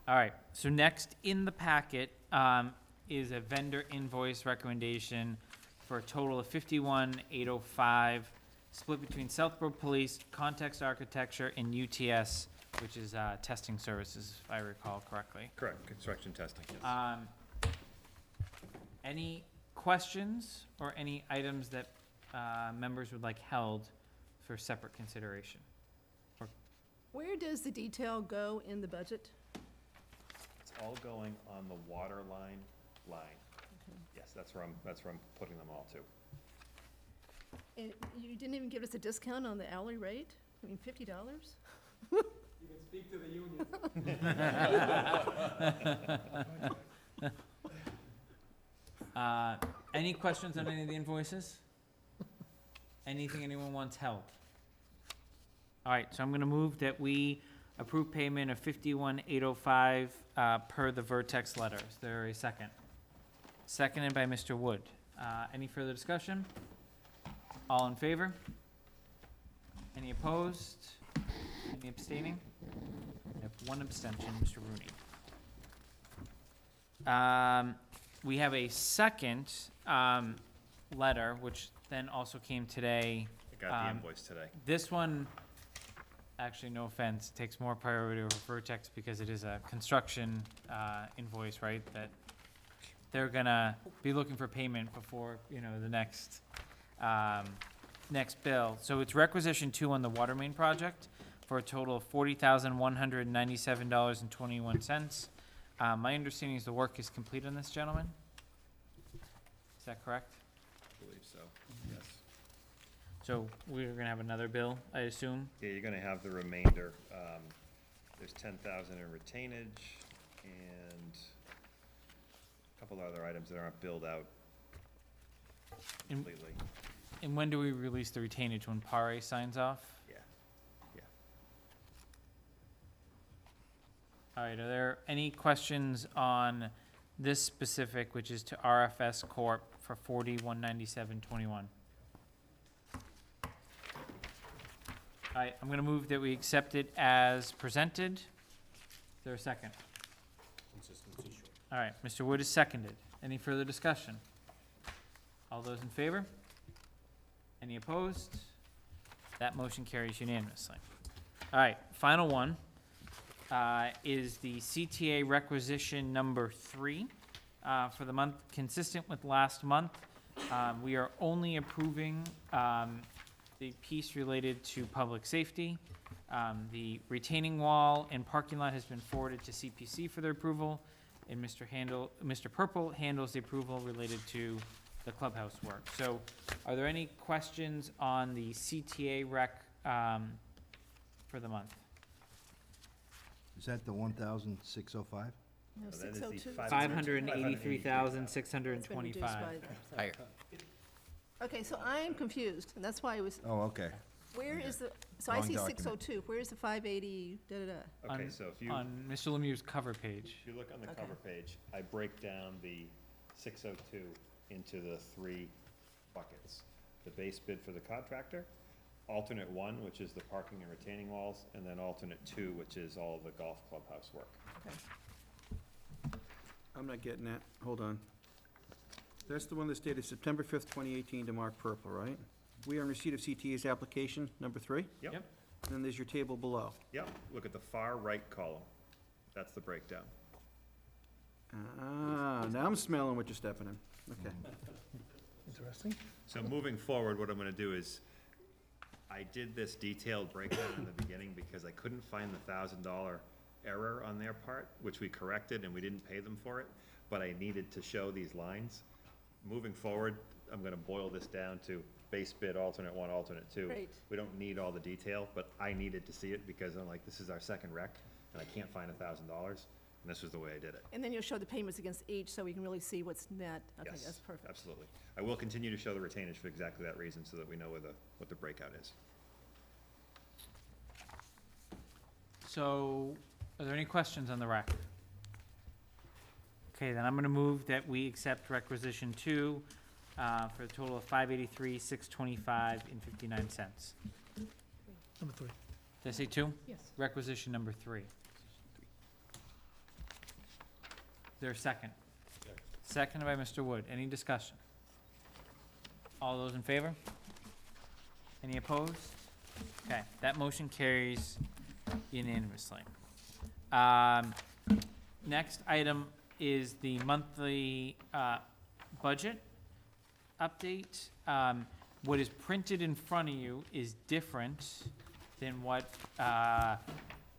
All right, so next in the packet is a vendor invoice recommendation for a total of 51,805, split between Southborough Police, Context Architecture, and UTS, which is testing services, if I recall correctly. Correct, construction testing, yes. Any questions or any items that members would like held for separate consideration? Where does the detail go in the budget? It's all going on the water line. Yes, that's where I'm putting them all to. And you didn't even give us a discount on the hourly rate? I mean, $50? You can speak to the union. Any questions on any of the invoices? Anything anyone wants held? All right, so I'm gonna move that we approve payment of 51,805 per the Vertex letter. Is there a second? Seconded by Mr. Wood. Any further discussion? All in favor? Any opposed? Any abstaining? I have one abstention, Mr. Rooney. We have a second letter, which then also came today. I got the invoice today. This one, actually, no offense, takes more priority over Vertex because it is a construction invoice, right? That they're gonna be looking for payment before, the next bill. So it's requisition 2 on the water main project for a total of $40,197.21. My understanding is the work is complete on this, gentlemen? Is that correct? I believe so, yes. So we're gonna have another bill, I assume? Yeah, you're gonna have the remainder. There's 10,000 in retainage and a couple other items that aren't billed out And- completely. And when do we release the retainage? When Pare signs off? Yeah, yeah. All right, are there any questions on this specific, which is to RFS Corp. for $4197.21? All right, I'm gonna move that we accept it as presented. Is there a second? Consistency, sure. All right, Mr. Wood is seconded. Any further discussion? All those in favor? Any opposed? That motion carries unanimously. All right, final one is the CTA requisition number 3 for the month, consistent with last month. We are only approving the piece related to public safety. The retaining wall and parking lot has been forwarded to CPC for their approval, and Mr. Purple handles the approval related to the clubhouse work. So, are there any questions on the CTA rec for the month? Is that the 1,605? No, So that is the 602. $583,625. Higher. Okay, so I'm confused, and that's why it was, Oh, okay. where is the, so I Wrong see document. 602, where's the 580, da-da-da? Okay, On- so if you Mr. Lemieux's cover page. look on the Okay. cover page, I break down the 602 into the 3 buckets. The base bid for the contractor, alternate 1, which is the parking and retaining walls, and then alternate 2, which is all the golf clubhouse work. Okay. I'm not getting that. Hold on. That's the one that's dated September 5th, 2018 to Mark Purple, right? We are in receipt of CTA's application, number 3. Yep, Yep. And then there's your table below. yep, look at the far right column. That's the breakdown. Ah, now I'm smelling what you're stepping in. Okay. Interesting. So moving forward, what I'm gonna do is, I did this detailed breakdown in the beginning because I couldn't find the $1,000 error on their part, which we corrected and we didn't pay them for it, but I needed to show these lines. Moving forward, I'm gonna boil this down to base bid, alternate 1, alternate 2. Great. We don't need all the detail, but I needed to see it because I'm like, this is our second rec, and I can't find $1,000, and this was the way I did it. And then you'll show the payments against each, so we can really see what's net. Okay, Yes, that's perfect. absolutely. I will continue to show the retainage for exactly that reason, so that we know what the breakout is. So, are there any questions on the rec? Okay, then I'm gonna move that we accept requisition 2 for a total of $583,625.59. Number 3. Did I say 2? Yes. Requisition number 3. Is there a second? Seconded by Mr. Wood. Any discussion? All those in favor? Any opposed? Okay, that motion carries unanimously. Next item is the monthly budget update. What is printed in front of you is different than what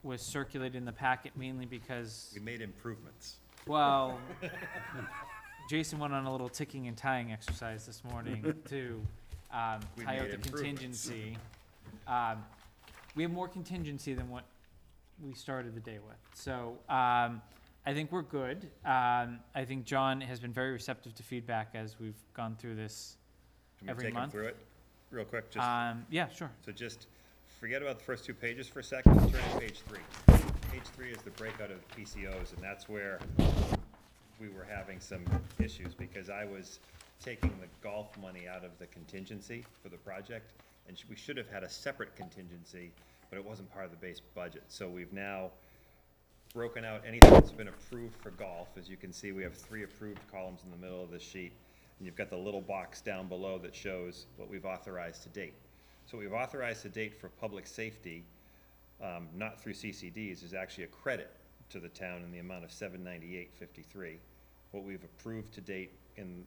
was circulated in the packet, mainly because, We made improvements. well, Jason went on a little ticking and tying exercise this morning to We tie out made the improvements. contingency. We have more contingency than what we started the day with. So I think we're good. I think John has been very receptive to feedback as we've gone through this. Can we Every take them month? through it real quick? Just Yeah, sure. So just forget about the first two pages for a second, turn to page 3. Page 3 is the breakout of PCOs, and that's where we were having some issues, because I was taking the golf money out of the contingency for the project, and we should have had a separate contingency, but it wasn't part of the base budget. So we've now broken out anything that's been approved for golf. As you can see, we have 3 approved columns in the middle of this sheet, and you've got the little box down below that shows what we've authorized to date. So what we've authorized to date for public safety, not through CCDs, is actually a credit to the town in the amount of $798.53. What we've approved to date in,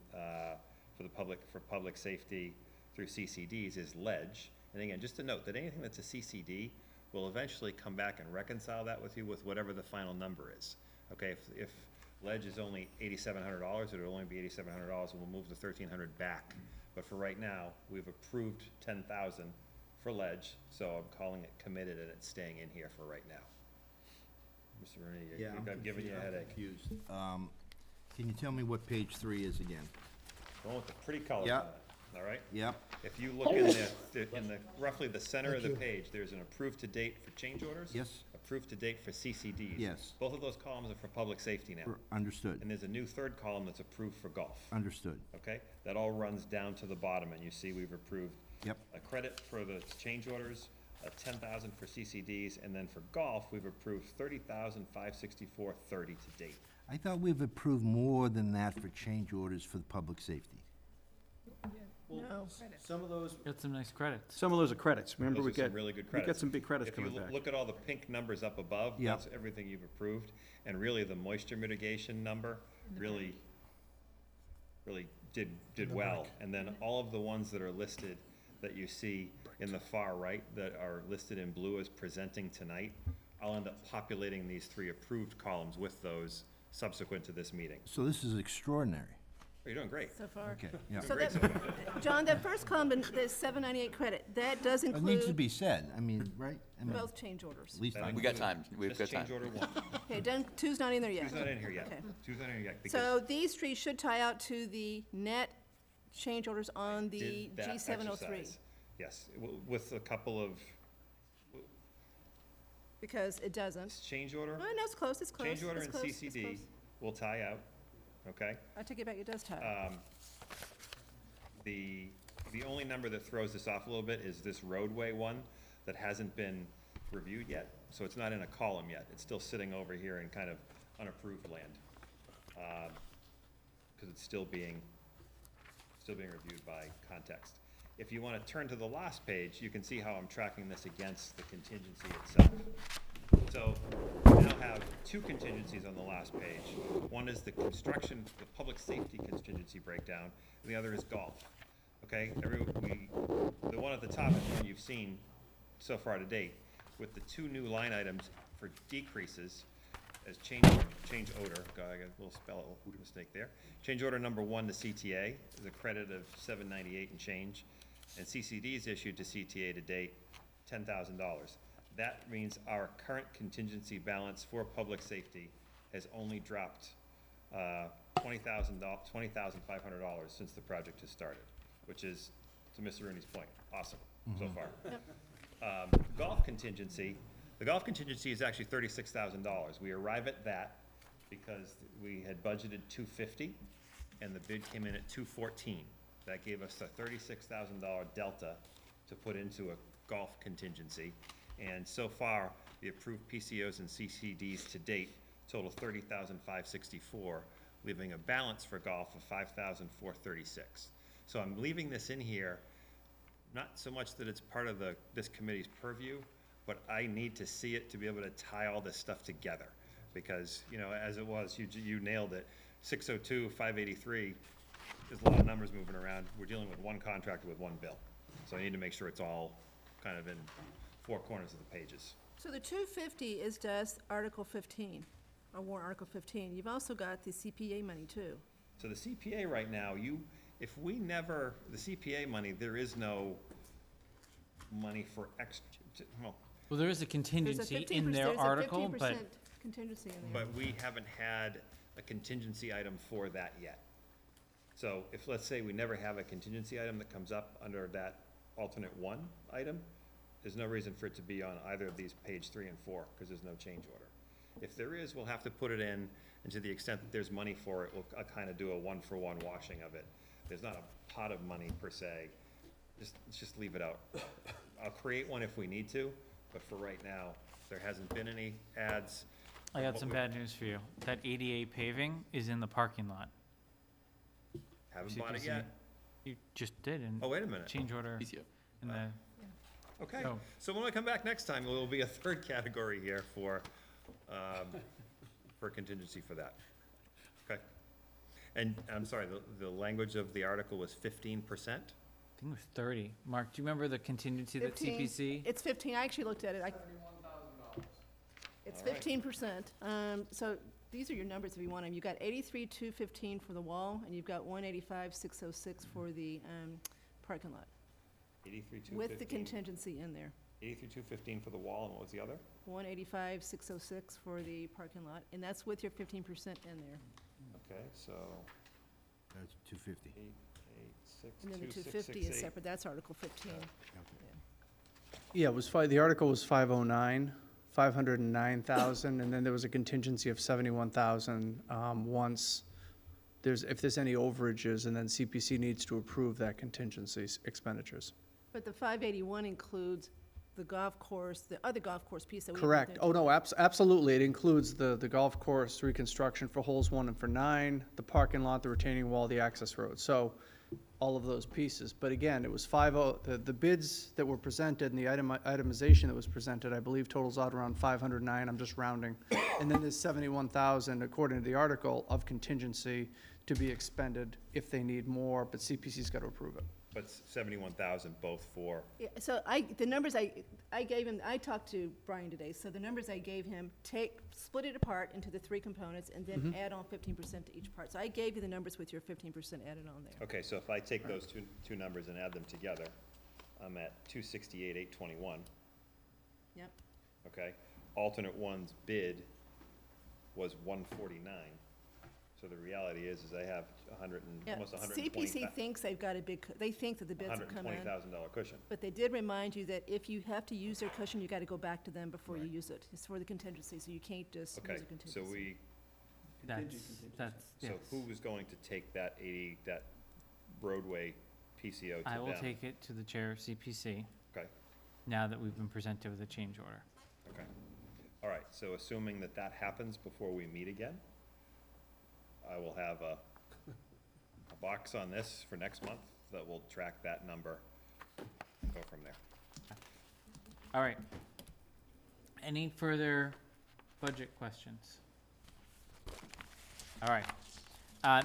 for public safety through CCDs is ledge. And again, just to note that anything that's a CCD, we'll eventually come back and reconcile that with you with whatever the final number is. Okay, if ledge is only $8,700, it'll only be $8,700, and we'll move the $1,300 back. But for right now, we've approved $10,000 for ledge, so I'm calling it committed, and it's staying in here for right now. Mr. Rooney, I'm giving you a headache. Confused. Can you tell me what page 3 is again? The one with the pretty colors on Yeah. it, all right? Yep, If you look in the roughly the center of the page, there's an approved to date for change orders. yes, Approved to date for CCDs. Yes. Both of those columns are for public safety now. understood, And there's a new third column that's approved for golf, understood. okay? That all runs down to the bottom, and you see we've approved Yep, a credit for the change orders, a $10,000 for CCDs, and then for golf, we've approved $30,564.30 to date. I thought we've approved more than that for change orders for the public safety. No. Some of those, Got some nice credits. some of those are credits. Remember, Those we are some get, really good we credits. get some big credits If you coming back. look at all the pink numbers up above, Yeah. that's everything you've approved, and really the moisture mitigation number really did well. And then all of the ones that are listed that you see in the far right that are listed in blue as presenting tonight, I'll end up populating these 3 approved columns with those subsequent to this meeting. So this is extraordinary. You're doing great. So far. Okay, yeah. So Great that, John, that first column, the 798 credit, that does It needs to include be said, I mean, right? I mean, both change orders. At least I We got time, we've Just got time. change order 1. Okay, done, two's not in there yet. Two's not in here yet. Okay. Two's not in here yet, because So these 3 should tie out to the net change orders on the did that G703. exercise. Yes, with a couple of Because it doesn't. change order. Oh, no, it's close, it's close. Change order it's and close, it's CCD close. will tie out, okay? I take it back, it does tie. The only number that throws this off a little bit is this roadway one that hasn't been reviewed yet. So it's not in a column yet. It's still sitting over here in kind of unapproved land. Because it's still being reviewed by context. If you want to turn to the last page, you can see how I'm tracking this against the contingency itself. So we now have 2 contingencies on the last page. One is the construction, the public safety contingency breakdown, and the other is golf. Okay, the one at the top is one you've seen so far to date, with the 2 new line items for decreases as change order, I got a little spell mistake there. Change order number 1 to CTA is a credit of $798 and change, and CCDs issued to CTA to date, $10,000. That means our current contingency balance for public safety has only dropped $20,500 since the project has started, which is, to Mr. Rooney's point, awesome so far. Golf contingency, the golf contingency is actually $36,000. We arrive at that because we had budgeted $250, and the bid came in at $214. That gave us a $36,000 delta to put into a golf contingency. And so far, the approved PCOs and CCDs to date total $30,564, leaving a balance for golf of $5,436. So I'm leaving this in here, not so much that it's part of this committee's purview, but I need to see it to be able to tie all this stuff together. Because, you know, as it was, you nailed it, 602, 583, there's a lot of numbers moving around. We're dealing with one contractor with one bill. So I need to make sure it's all kind of in four corners of the pages. So the 250 is just Article 15, or warrant Article 15. You've also got the CPA money too. So the CPA right now, if we never, the CPA money, there is no money for extra, well, Well, there is a There's a contingency 15%, in their article, but 15% contingency in there. but we haven't had a contingency item for that yet. So if, let's say, we never have a contingency item that comes up under that alternate one item, there's no reason for it to be on either of these page 3 and 4, because there's no change order. If there is, we'll have to put it in, and to the extent that there's money for it, we'll kind of do a one-for-one washing of it. There's not a pot of money per se, let's just leave it out. I'll create one if we need to, but for right now, there hasn't been any ads. I got some bad news for you. That ADA paving is in the parking lot. Haven't bought it CPC. yet. You just did, and Oh, wait a minute. change order PCO. in the, Okay, Oh. so when I come back next time, there will be a third category here for contingency for that. Okay? And I'm sorry, the language of the article was 15%? I think it was 30. Mark, do you remember the contingency that 15. CPC? It's 15, I actually looked at it. It's All right. 15%. So these are your numbers if you want them. You've got 83,215 for the wall, and you've got 185,606 for the parking lot, 83,215. with the contingency in there. 83,215 for the wall, and what was the other? 185,606 for the parking lot, and that's with your 15% in there. Okay, so That's 250. 8, 8, 6, And then the 2, 6, 250 6, is 8. separate, that's Article 15. Yeah, it was the article was 509, 509,000, and then there was a contingency of 71,000, once if there's any overages, and then CPC needs to approve that contingency expenditures. But the 581 includes the golf course, the other golf course piece that we. Correct. Oh, no, absolutely. It includes the golf course reconstruction for holes 1 and for 9, the parking lot, the retaining wall, the access road. So all of those pieces. But again, it was the bids that were presented and the itemization that was presented, I believe totals out around 509. I'm just rounding. And then there's 71,000, according to the article, of contingency to be expended if they need more, but CPC's got to approve it. But 71,000 both for, Yeah, so the numbers I gave him, I talked to Brian today, so the numbers I gave him, split it apart into the 3 components, and then add on 15% to each part. So I gave you the numbers with your 15% added on there. okay, so if I take those two numbers and add them together, I'm at 268,821, Yep. okay? Alternate one's bid was 149. So the reality is I have Yeah, almost CPC thinks they've got they think that the bids have come in. $120,000 cushion. But they did remind you that if you have to use their cushion, you gotta go back to them before you use it. It's for the contingency, so you can't just use Okay, a contingency. so That's, so yes. who is going to take that that roadway PCO to them? I will take it to the chair of CPC Okay, now that we've been presented with a change order. okay. All right, so assuming that happens before we meet again, I will have a box on this for next month that will track that number and go from there. All right. Any further budget questions? All right.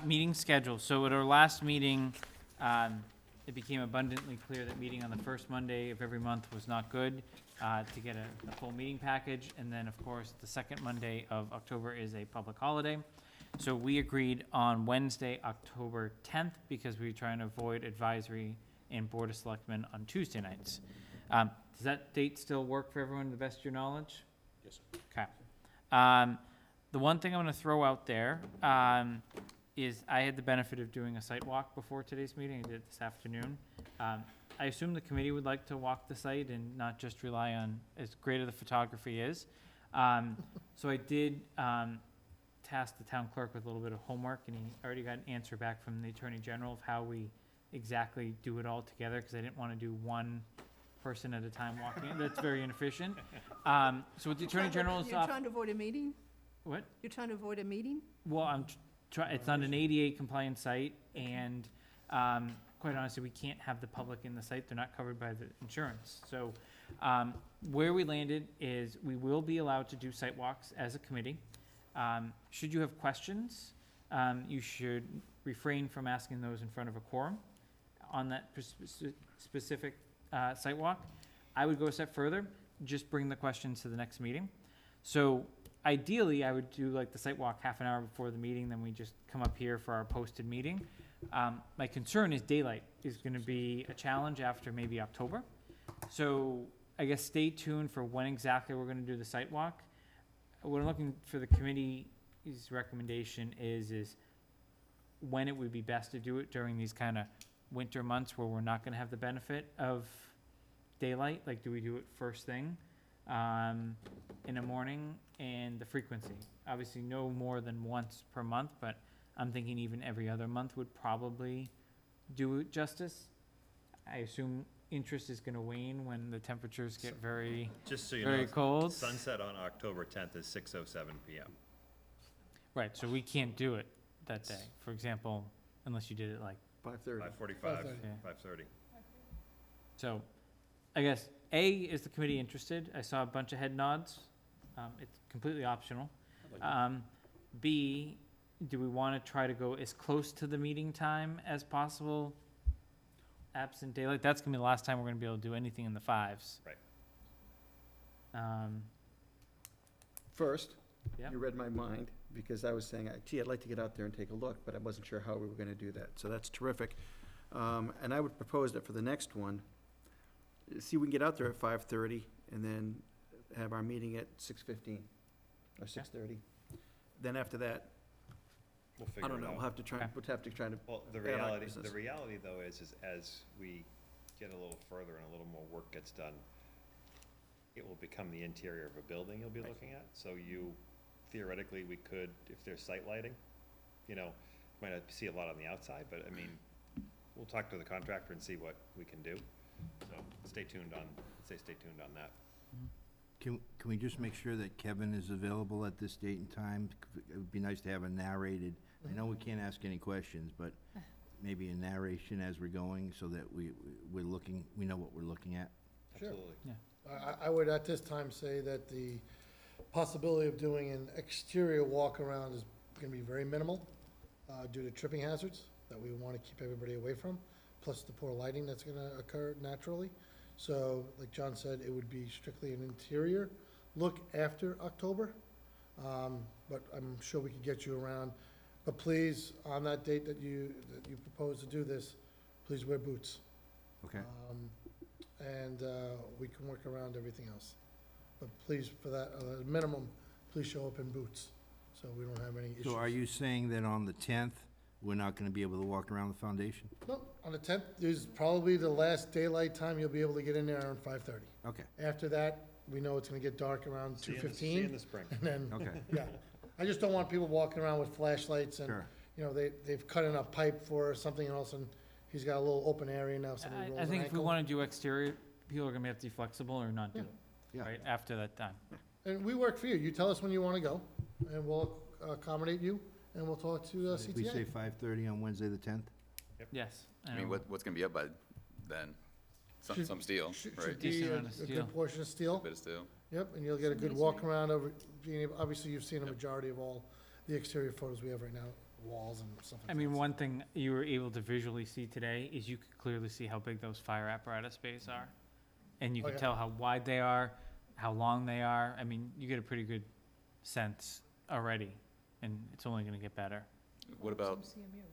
Meeting schedule. So at our last meeting, it became abundantly clear that meeting on the first Monday of every month was not good to get a full meeting package. And then, of course, the second Monday of October is a public holiday. So we agreed on Wednesday, October 10th, because we were trying to avoid advisory and Board of Selectmen on Tuesday nights. Does that date still work for everyone to the best of your knowledge? Yes, sir. Okay. The one thing I'm gonna throw out there, is I had the benefit of doing a site walk before today's meeting. I did it this afternoon. I assume the committee would like to walk the site and not just rely on as great as the photography is. So I did, tasked the town clerk with a little bit of homework, and he already got an answer back from the Attorney General of how we exactly do it all together, because I didn't want to do one person at a time walking it. That's very inefficient. So with the Attorney General's You're trying to avoid a meeting? What? You're trying to avoid a meeting? Well, it's not an ADA compliant site, and quite honestly, we can't have the public in the site, they're not covered by the insurance. So, where we landed is we will be allowed to do site walks as a committee. Should you have questions, you should refrain from asking those in front of a quorum on that specific, site walk. I would go a step further, just bring the questions to the next meeting. So ideally, I would do like the site walk half an hour before the meeting, then we just come up here for our posted meeting. My concern is daylight is gonna be a challenge after maybe October. So I guess stay tuned for when exactly we're gonna do the site walk. What I'm looking for the committee's recommendation is when it would be best to do it during these kind of winter months where we're not gonna have the benefit of daylight. Like, do we do it first thing in the morning, and the frequency? Obviously, no more than once per month, but I'm thinking even every other month would probably do it justice. I assume interest is gonna wane when the temperatures get very, Just so you know, very cold. sunset on October 10th is 6:07 PM. Right, so we can't do it that day, for example, unless you did it like, 5:30. 5:45, 5:30. Yeah. 5:30. so, I guess, A, is the committee interested? I saw a bunch of head nods. It's completely optional. B, do we wanna try to go as close to the meeting time as possible, absent daylight? That's gonna be the last time we're gonna be able to do anything in the fives. Right. First, Yep. you read my mind, because I was saying, gee, I'd like to get out there and take a look, but I wasn't sure how we were gonna do that, so that's terrific. And I would propose that for the next one, see, we can get out there at 5:30, and then have our meeting at 6:15, or 6:30. Then after that, We'll I figure don't it know, out. we'll have to try to, Well, the add our reality, business. the reality though is as we get a little further and a little more work gets done, it will become the interior of a building you'll be looking at. So you, theoretically, we could, if there's site lighting, you know, might not see a lot on the outside, but I mean, we'll talk to the contractor and see what we can do. So stay tuned on that. Can we just make sure that Kevin is available at this date and time? It would be nice to have a narrated, I know we can't ask any questions, but maybe a narration as we're going, so that we know what we're looking at. Sure. Absolutely. I would at this time say that the possibility of doing an exterior walk around is gonna be very minimal, due to tripping hazards that we wanna keep everybody away from, plus the poor lighting that's gonna occur naturally. So, like John said, it would be strictly an interior look after October. But I'm sure we could get you around. But please, on that date that you propose to do this, please wear boots. Okay. And we can work around everything else. But please, for that, minimum, please show up in boots, so we don't have any issues. So are you saying that on the 10th, we're not gonna be able to walk around the foundation? Nope, on the 10th is probably the last daylight time you'll be able to get in there around 5:30. Okay, After that, we know it's gonna get dark around See you in 2:15. the spring. And then, okay, yeah, I just don't want people walking around with flashlights and, sure. you know, they've cut in a pipe for something and all of a sudden, he's got a little open area now, somebody rolls I an think if we ankle. wanna do exterior, people are gonna have to be flexible or not do it, Yeah. right, after that time. And we work for you, you tell us when you wanna go, and we'll accommodate you, and we'll talk to We CTA. say 5:30 on Wednesday, the 10th? Yes. I mean, what's gonna be up by then? Should- Some steel, Should right? be Decent a amount of a steel. good portion of steel, Bit of steel. yep, and you'll get a good walk around over, obviously, you've seen a majority of all the exterior photos we have right now, walls and stuff like that. I mean, one thing you were able to visually see today is you could clearly see how big those fire apparatus bays are. And you Oh, can yeah. tell how wide they are, how long they are. I mean, you get a pretty good sense already, and it's only gonna get better. What about, Some CMU, right?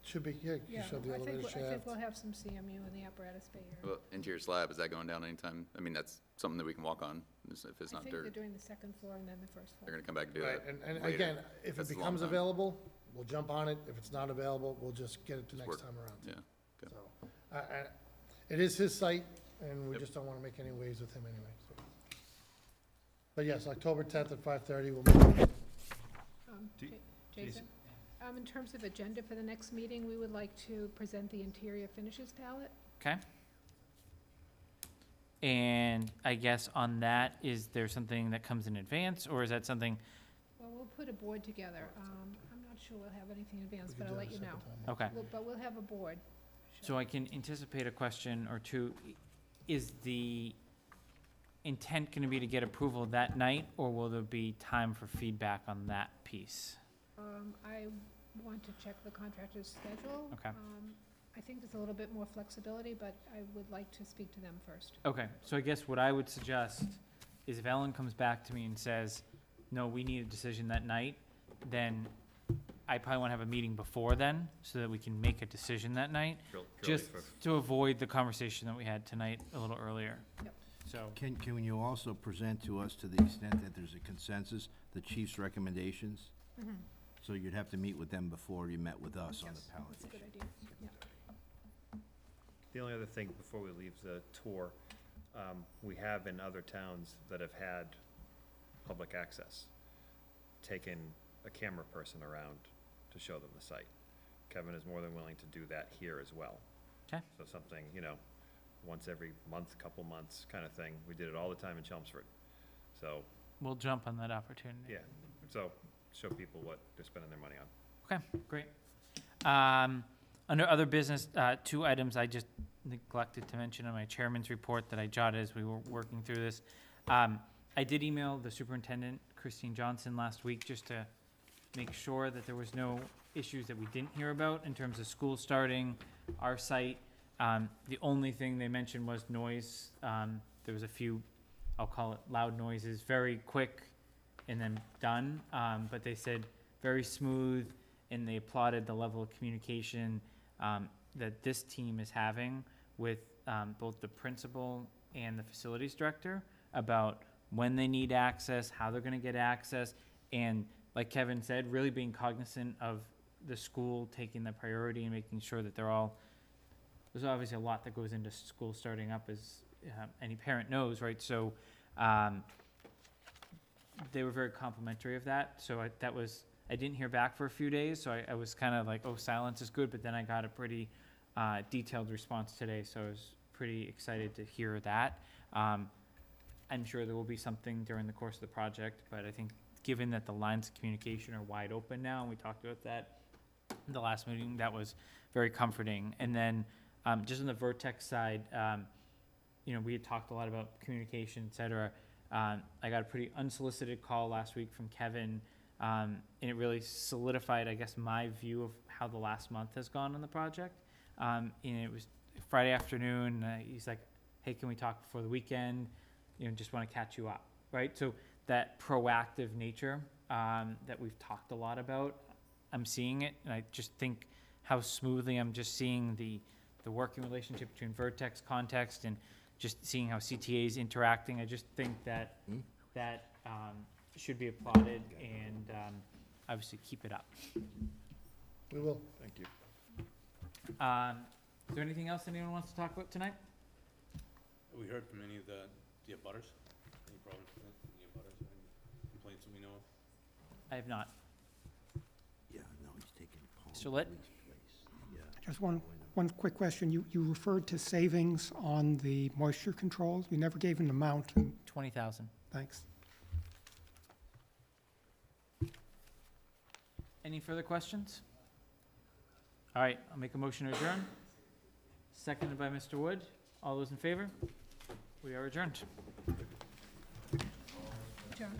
Should be, yeah, you Yeah, showed the I think, elevator I think shaft. we'll have some CMU in the apparatus bay area. well, interior slab, is that going down anytime? I mean, that's something that we can walk on, if it's I not think they're dirt. doing the second floor and then the first They're floor. gonna come back and do Right, that. and later. again, if it That's a long becomes time. available, we'll jump on it. If it's not available, we'll just get it the Just next work. time around. Yeah, good. So, it is his site, and we Yep. just don't wanna make any waves with him anyway, so. But yes, October 10th at 5:30, we'll meet. Do- Jason? In terms of agenda for the next meeting, we would like to present the interior finishes palette. Okay? And I guess on that, is there something that comes in advance, or is that something, Well, we'll put a board together. I'm not sure we'll have anything in advance, We but could I'll do it let a you know. second time. okay, But we'll have a board. So I can anticipate a question or two. Is the intent going to be to get approval that night, or will there be time for feedback on that piece? I want to check the contractor's schedule. Okay. I think there's a little bit more flexibility, but I would like to speak to them first. Okay, so I guess what I would suggest is if Ellen comes back to me and says, no, we need a decision that night, then I probably want to have a meeting before then, so that we can make a decision that night, Purely just for- to avoid the conversation that we had tonight a little earlier. Yep. So, Can you also present to us, to the extent that there's a consensus, the chief's recommendations? Mhm. So you'd have to meet with them before you met with us on the pallet That's a good issue. idea. Yeah. The only other thing before we leave the tour, we have in other towns that have had public access, taken a camera person around to show them the site. Kevin is more than willing to do that here as well. Okay. So something, once every month, couple months kind of thing. We did it all the time in Chelmsford. So, we'll jump on that opportunity. yeah, so show people what they're spending their money on. Okay, great. Under other business, 2 items I just neglected to mention in my chairman's report that I jotted as we were working through this. I did email the superintendent, Christine Johnson, last week, just to make sure that there was no issues that we didn't hear about in terms of school starting, our site. The only thing they mentioned was noise. There was a few, I'll call it loud noises, very quick and then done. But they said very smooth, and they applauded the level of communication that this team is having with both the principal and the facilities director about when they need access, how they're gonna get access, and like Kevin said, really being cognizant of the school taking the priority and making sure that they're all, there's obviously a lot that goes into school starting up, as any parent knows, right? So they were very complimentary of that, so I didn't hear back for a few days, so I was kind of like, oh, silence is good, but then I got a pretty detailed response today, so I was pretty excited to hear that. I'm sure there will be something during the course of the project, but I think given that the lines of communication are wide open now, and we talked about that in the last meeting, that was very comforting. And then just on the Vertex side, we had talked a lot about communication, et cetera. I got a pretty unsolicited call last week from Kevin, and it really solidified, I guess, my view of how the last month has gone on the project. And it was Friday afternoon. He's like, hey, can we talk before the weekend? Just want to catch you up, right? So that proactive nature that we've talked a lot about, I'm seeing it, and I just think how smoothly I'm just seeing the working relationship between Vertex, Context, and just seeing how CTA is interacting. I just think that that should be applauded, and obviously keep it up. We will. Thank you. Is there anything else anyone wants to talk about tonight? Have we heard from any of the abutters? Any problems with any abutters, any complaints that we know of? I have not. Yeah, no, he's taking Paul Mr. Litt? Lee's place. Yeah. Just one quick question. You referred to savings on the moisture controls. You never gave an amount. 20,000. Thanks. Any further questions? All right, I'll make a motion to adjourn. Seconded by Mr. Wood. All those in favor? We are adjourned. John?